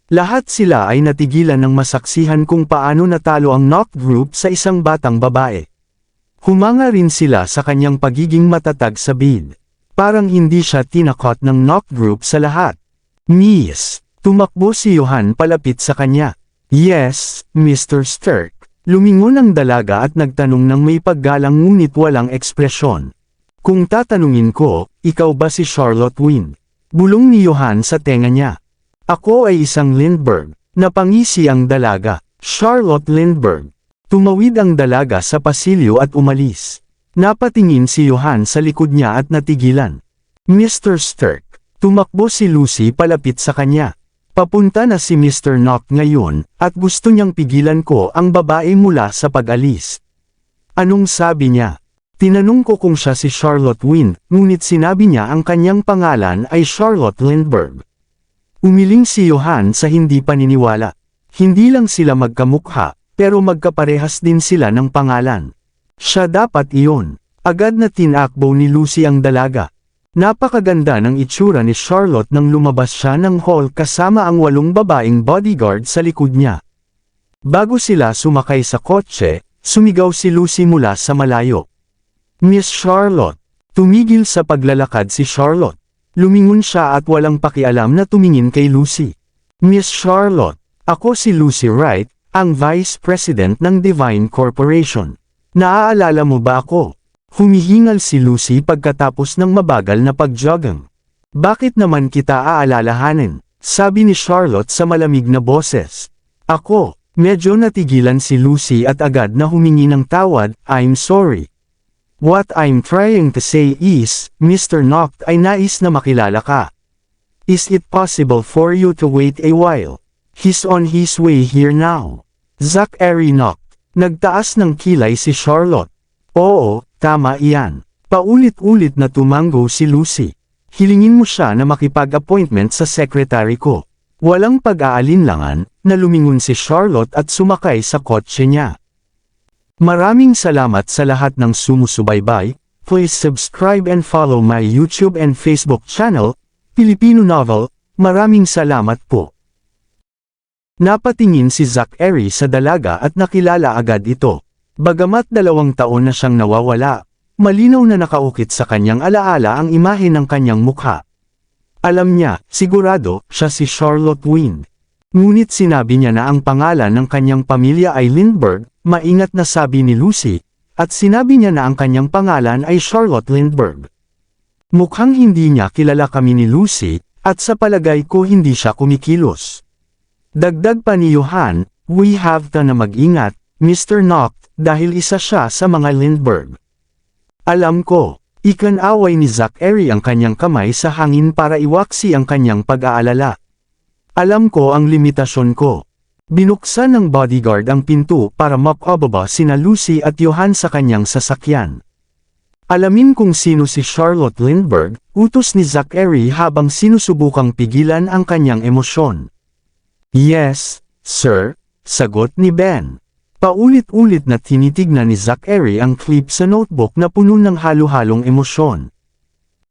Lahat sila ay natigilan ng masaksihan kung paano natalo ang Noct Group sa isang batang babae. Humanga rin sila sa kanyang pagiging matatag sa bid. Parang hindi siya tinakot ng Noct Group sa lahat. Miss, tumakbo si Johan palapit sa kanya. Yes, Mr. Stirk. Lumingon ang dalaga at nagtanong ng may paggalang ngunit walang ekspresyon. Kung tatanungin ko, ikaw ba si Charlotte Wind? Bulong ni Johan sa tenga niya. Ako ay isang Lindbergh. Napangisi ang dalaga. Charlotte Lindbergh. Tumawid ang dalaga sa pasilyo at umalis. Napatingin si Johan sa likod niya at natigilan. Mr. Stirk. Tumakbo si Lucy palapit sa kanya. Papunta na si Mr. Noct ngayon, at gusto niyang pigilan ko ang babae mula sa pag-alis. Anong sabi niya? Tinanong ko kung siya si Charlotte Wind, ngunit sinabi niya ang kanyang pangalan ay Charlotte Lindbergh. Umiling si Johan sa hindi paniniwala. Hindi lang sila magkamukha, pero magkaparehas din sila ng pangalan. Siya dapat iyon. Agad na tinakbo ni Lucy ang dalaga. Napakaganda ng itsura ni Charlotte nang lumabas siya ng hall kasama ang 8 babaeng bodyguard sa likod niya. Bago sila sumakay sa kotse, sumigaw si Lucy mula sa malayo. Miss Charlotte. Tumigil sa paglalakad si Charlotte. Lumingon siya at walang pakialam na tumingin kay Lucy. Miss Charlotte, ako si Lucy Wright, ang Vice President ng Divine Corporation. Naaalala mo ba ako? Humihingal si Lucy pagkatapos ng mabagal na pagjogging. Bakit naman kita aalalahanin? Sabi ni Charlotte sa malamig na boses. Ako, medyo natigilan si Lucy at agad na humingi ng tawad, I'm sorry. What I'm trying to say is, Mr. Noct ay nais na makilala ka. Is it possible for you to wait a while? He's on his way here now. Zachary Noct. Nagtaas ng kilay si Charlotte. Oo, tama iyan. Paulit-ulit na tumango si Lucy. Hilingin mo siya na makipag-appointment sa secretary ko. Walang pag-aalinlangan, na lumingon si Charlotte at sumakay sa kotse niya. Maraming salamat sa lahat ng sumusubaybay. Please subscribe and follow my YouTube and Facebook channel, Filipino Novel. Maraming salamat po. Napatingin si Zachary sa dalaga at nakilala agad ito. Bagamat 2 taon na siyang nawawala, malinaw na nakaukit sa kanyang alaala ang imahe ng kanyang mukha. Alam niya, sigurado, siya si Charlotte Wind. Ngunit sinabi niya na ang pangalan ng kanyang pamilya ay Lindbergh, maingat na sabi ni Lucy, at sinabi niya na ang kanyang pangalan ay Charlotte Lindbergh. Mukhang hindi niya kilala kami ni Lucy, at sa palagay ko hindi siya kumikilos. Dagdag pa ni Johan, we have to na mag-ingat, Mr. Noct, dahil isa siya sa mga Lindbergh. Alam ko, ikanaway ni Zachary ang kanyang kamay sa hangin para iwaksi ang kanyang pag-aalala. Alam ko ang limitasyon ko. Binuksan ng bodyguard ang pinto para makababa sina Lucy at Johan sa kanyang sasakyan. Alamin kung sino si Charlotte Lindbergh, utos ni Zachary habang sinusubukang pigilan ang kanyang emosyon. Yes, sir, sagot ni Ben. Paulit-ulit na tinitignan ni Zachary ang clip sa notebook na puno ng halo-halong emosyon.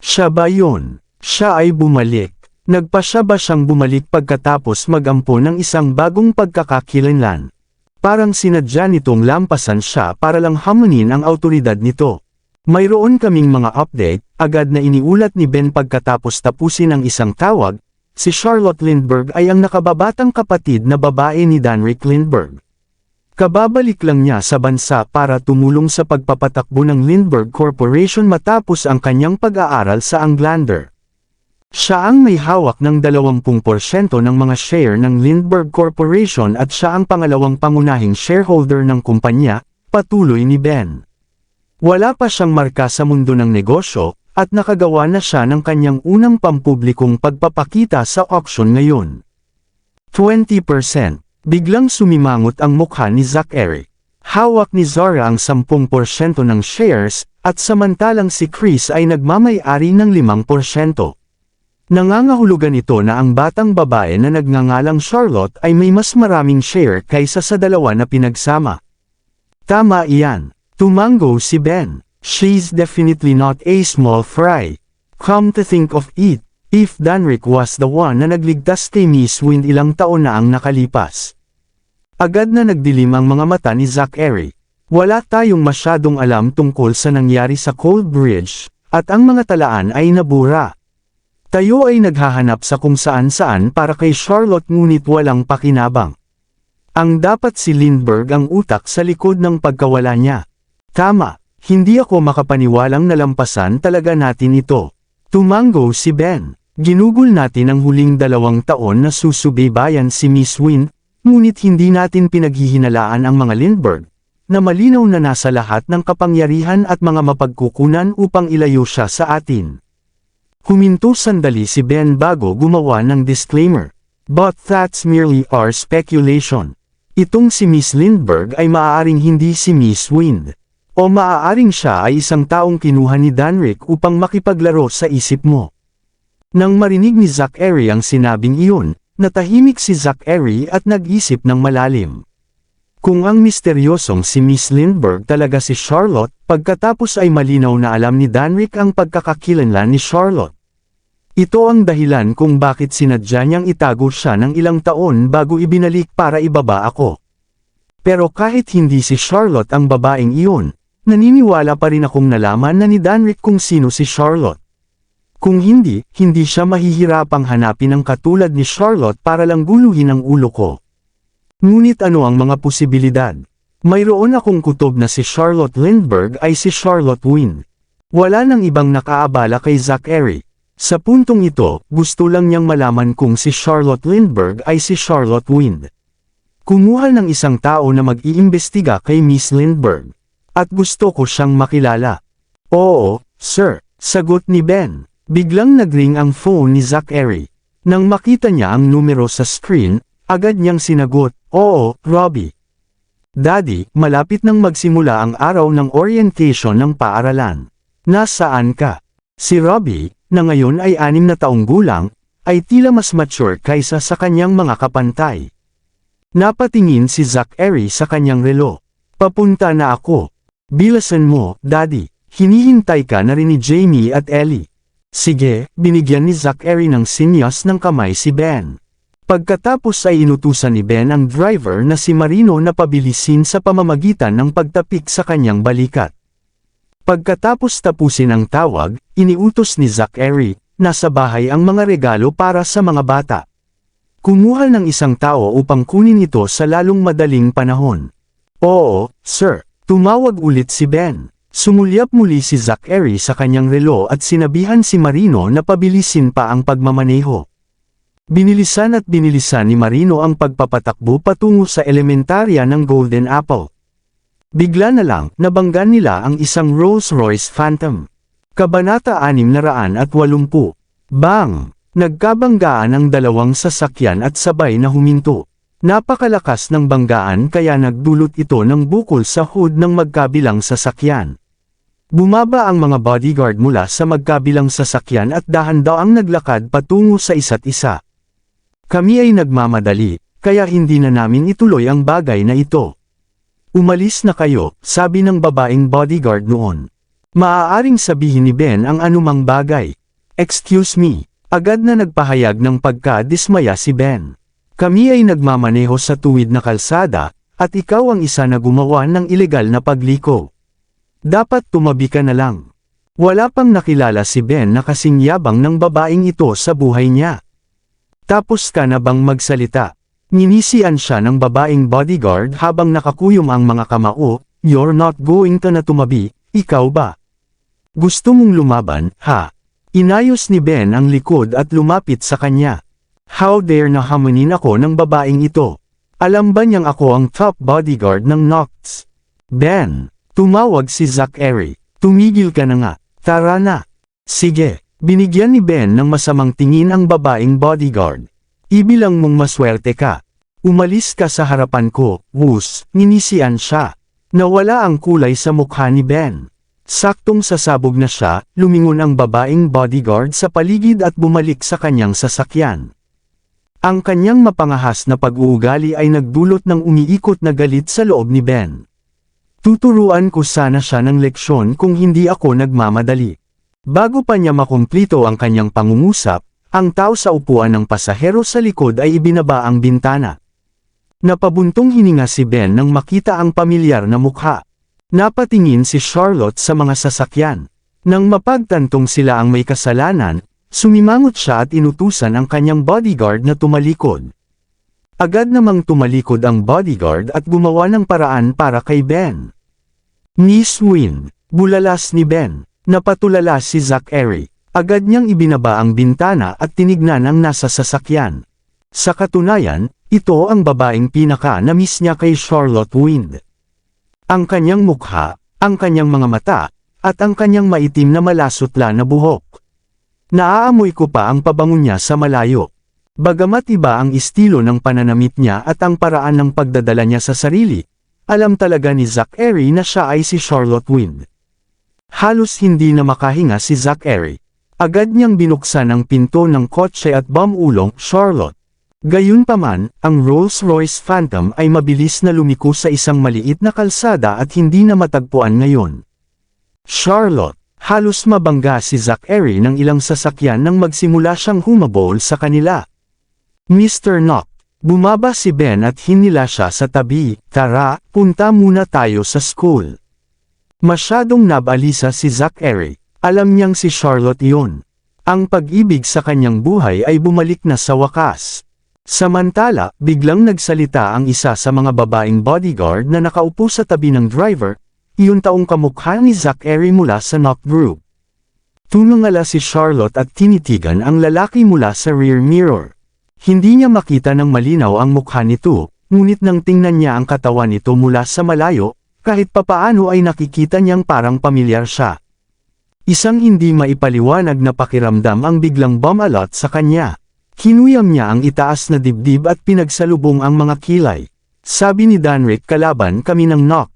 Siya ba yun? Siya ay bumalik. Nagpasya ba siyang bumalik pagkatapos magampo ng isang bagong pagkakakilanlan? Parang sinadya nitong lampasan siya para lang hamunin ang awtoridad nito. Mayroon kaming mga update, agad na iniulat ni Ben pagkatapos tapusin ang isang tawag. Si Charlotte Lindbergh ay ang nakababatang kapatid na babae ni Danrick Lindbergh. Kababalik lang niya sa bansa para tumulong sa pagpapatakbo ng Lindbergh Corporation matapos ang kanyang pag-aaral sa Englander. Siya ang may hawak ng 20% ng mga share ng Lindbergh Corporation at siya ang pangalawang pangunahing shareholder ng kumpanya, patuloy ni Ben. Wala pa siyang marka sa mundo ng negosyo, at nakagawa na siya ng kanyang unang pampublikong pagpapakita sa auction ngayon. 20%. Biglang sumimangot ang mukha ni Zachary. Hawak ni Zara ang 10% ng shares, at samantalang si Chris ay nagmamay-ari ng 5%. Nangangahulugan ito na ang batang babae na nagngangalang Charlotte ay may mas maraming share kaysa sa dalawa na pinagsama. Tama iyan. Tumango si Ben. She's definitely not a small fry. Come to think of it, if Danrick was the one na nagligtas kay Miss Wind ilang taon na ang nakalipas. Agad na nagdilim ang mga mata ni Zachary. Wala tayong masyadong alam tungkol sa nangyari sa Cold Bridge, at ang mga talaan ay nabura. Tayo ay naghahanap sa kung saan-saan para kay Charlotte ngunit walang pakinabang. Ang dapat si Lindbergh ang utak sa likod ng pagkawala niya. Tama. Hindi ako makapaniwalang nalampasan talaga natin ito. Tumango si Ben. Ginugol natin ang huling 2 taon na susubaybayan si Miss Wind, ngunit hindi natin pinaghihinalaan ang mga Lindbergh, na malinaw na nasa lahat ng kapangyarihan at mga mapagkukunan upang ilayo siya sa atin. Huminto sandali si Ben bago gumawa ng disclaimer. But that's merely our speculation. Itong si Miss Lindbergh ay maaaring hindi si Miss Wind. O maaaring siya ay isang taong kinuha ni Danrick upang makipaglaro sa isip mo. Nang marinig ni Zachary ang sinabing iyon, natahimik si Zachary at nag-isip ng malalim. Kung ang misteryosong si Miss Lindbergh talaga si Charlotte, pagkatapos ay malinaw na alam ni Danrick ang pagkakakilanlan ni Charlotte. Ito ang dahilan kung bakit sinadya niyang itago siya ng ilang taon bago ibinalik para ibaba ako. Pero kahit hindi si Charlotte ang babaeng iyon, naniniwala pa rin akong nalaman na ni Danrick kung sino si Charlotte. Kung hindi siya mahihirapang hanapin ang katulad ni Charlotte para lang guluhin ang ulo ko. Ngunit ano ang mga posibilidad? Mayroon akong kutob na si Charlotte Lindbergh ay si Charlotte Wynne. Wala nang ibang nakaabala kay Zachary. Sa puntong ito, gusto lang niyang malaman kung si Charlotte Lindbergh ay si Charlotte Wynne. Kumuha ng isang tao na mag-iimbestiga kay Miss Lindbergh. At gusto ko siyang makilala. Oo, sir, sagot ni Ben. Biglang nagring ang phone ni Zachary. Nang makita niya ang numero sa screen, agad niyang sinagot, "Oo, Robbie. Daddy, malapit nang magsimula ang araw ng orientation ng paaralan. Nasaan ka?" Si Robbie, na ngayon ay 6 na taong gulang, ay tila mas mature kaysa sa kanyang mga kapantay. Napatingin si Zachary sa kanyang relo. "Papunta na ako." "Bilasan mo, Daddy. Hinihintay ka na rin ni Jamie at Ellie." "Sige," binigyan ni Zachary ng sinyas ng kamay si Ben. Pagkatapos ay inutusan ni Ben ang driver na si Marino na pabilisin sa pamamagitan ng pagtapik sa kanyang balikat. Pagkatapos tapusin ang tawag, iniutos ni Zachary, nasa bahay ang mga regalo para sa mga bata. Kumuha ng isang tao upang kunin ito sa lalong madaling panahon. "Oo, sir." Tumawag ulit si Ben. Sumulyap muli si Zachary sa kanyang relo at sinabihan si Marino na pabilisin pa ang pagmamaneho. Binilisan ni Marino ang pagpapatakbo patungo sa elementarya ng Golden Apple. Bigla na lang, nabanggan nila ang isang Rolls-Royce Phantom. Kabanata 680. Bang! Nagkabanggaan ang dalawang sasakyan at sabay na huminto. Napakalakas ng banggaan kaya nagdulot ito ng bukol sa hood ng magkabilang sasakyan. Bumaba ang mga bodyguard mula sa magkabilang sasakyan at dahan-daang naglakad patungo sa isa't isa. "Kami ay nagmamadali, kaya hindi na namin ituloy ang bagay na ito." "Umalis na kayo," sabi ng babaeng bodyguard noon. Maaaring sabihin ni Ben ang anumang bagay. "Excuse me." Agad na nagpahayag ng pagka-dismaya si Ben. "Kami ay nagmamaneho sa tuwid na kalsada, at ikaw ang isa na gumawa ng ilegal na pagliko. Dapat tumabi ka na lang." Wala pang nakilala si Ben na kasing yabang ng babaeng ito sa buhay niya. "Tapos ka na bang magsalita?" Ninisian siya ng babaeng bodyguard habang nakakuyom ang mga kamao. "You're not going to na tumabi, ikaw ba? Gusto mong lumaban, ha?" Inayos ni Ben ang likod at lumapit sa kanya. "How dare na hamunin ako ng babaeng ito? Alam ba niyang ako ang top bodyguard ng Knox?" "Ben!" Tumawag si Zachary. "Tumigil ka na nga. Tara na." "Sige." Binigyan ni Ben ng masamang tingin ang babaeng bodyguard. "Ibilang mong maswerte ka. Umalis ka sa harapan ko." Wus, ninisian siya. Nawala ang kulay sa mukha ni Ben. Saktong sasabog na siya, lumingon ang babaeng bodyguard sa paligid at bumalik sa kanyang sasakyan. Ang kanyang mapangahas na pag-uugali ay nagdulot ng umiikot na galit sa loob ni Ben. "Tuturuan ko sana siya ng leksyon kung hindi ako nagmamadali." Bago pa niya makumplito ang kanyang pangungusap, ang tao sa upuan ng pasahero sa likod ay ibinaba ang bintana. Napabuntong hininga si Ben nang makita ang pamilyar na mukha. Napatingin si Charlotte sa mga sasakyan. Nang mapagtantong sila ang may kasalanan, sumimangot siya at inutusan ang kanyang bodyguard na tumalikod. Agad namang tumalikod ang bodyguard at gumawa ng paraan para kay Ben. "Miss Wynne," bulalas ni Ben. Napatulala si Zachary. Agad niyang ibinaba ang bintana at tinignan ang nasa sasakyan. Sa katunayan, ito ang babaeng pinaka-na-miss niya kay Charlotte Wynne. Ang kanyang mukha, ang kanyang mga mata, at ang kanyang maitim na malasutla na buhok. Naaamoy ko pa ang pabango niya sa malayo. Bagamat iba ang estilo ng pananamit niya at ang paraan ng pagdadala niya sa sarili, alam talaga ni Zachary na siya ay si Charlotte Wynne. Halos hindi na makahinga si Zachary. Agad niyang binuksan ang pinto ng kotse at bumulong, "Charlotte." Gayunpaman, ang Rolls-Royce Phantom ay mabilis na lumiko sa isang maliit na kalsada at hindi na matagpuan ngayon. "Charlotte." Halos mabangga si Zachary ng ilang sasakyan nang magsimula siyang humabol sa kanila. "Mr. Knox." Bumaba si Ben at hinila siya sa tabi. "Tara, punta muna tayo sa school." Masyadong nabalisa si Zachary. Alam niyang si Charlotte iyon. Ang pag-ibig sa kanyang buhay ay bumalik na sa wakas. Samantala, biglang nagsalita ang isa sa mga babaeng bodyguard na nakaupo sa tabi ng driver, iyon taong kamukha ni Zachary mula sa Knock Group. Tumingala si Charlotte at tinitigan ang lalaki mula sa rear mirror. Hindi niya makita ng malinaw ang mukha nito, ngunit nang tingnan niya ang katawan nito mula sa malayo, kahit papaano ay nakikita niyang parang pamilyar siya. Isang hindi maipaliwanag na pakiramdam ang biglang bumalot sa kanya. Kinuyam niya ang itaas na dibdib at pinagsalubong ang mga kilay. Sabi ni Danrick kalaban kami ng Knock.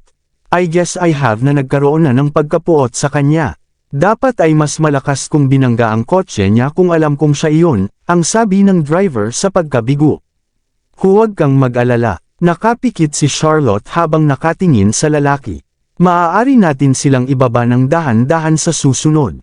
I guess I have na nagkaroon na ng pagkapuot sa kanya. Dapat ay mas malakas kung binangga ang kotse niya kung alam kong siya iyon, ang sabi ng driver sa pagkabigo. Huwag kang mag-alala. Nakapikit si Charlotte habang nakatingin sa lalaki. Maaari natin silang ibaba ng dahan-dahan sa susunod.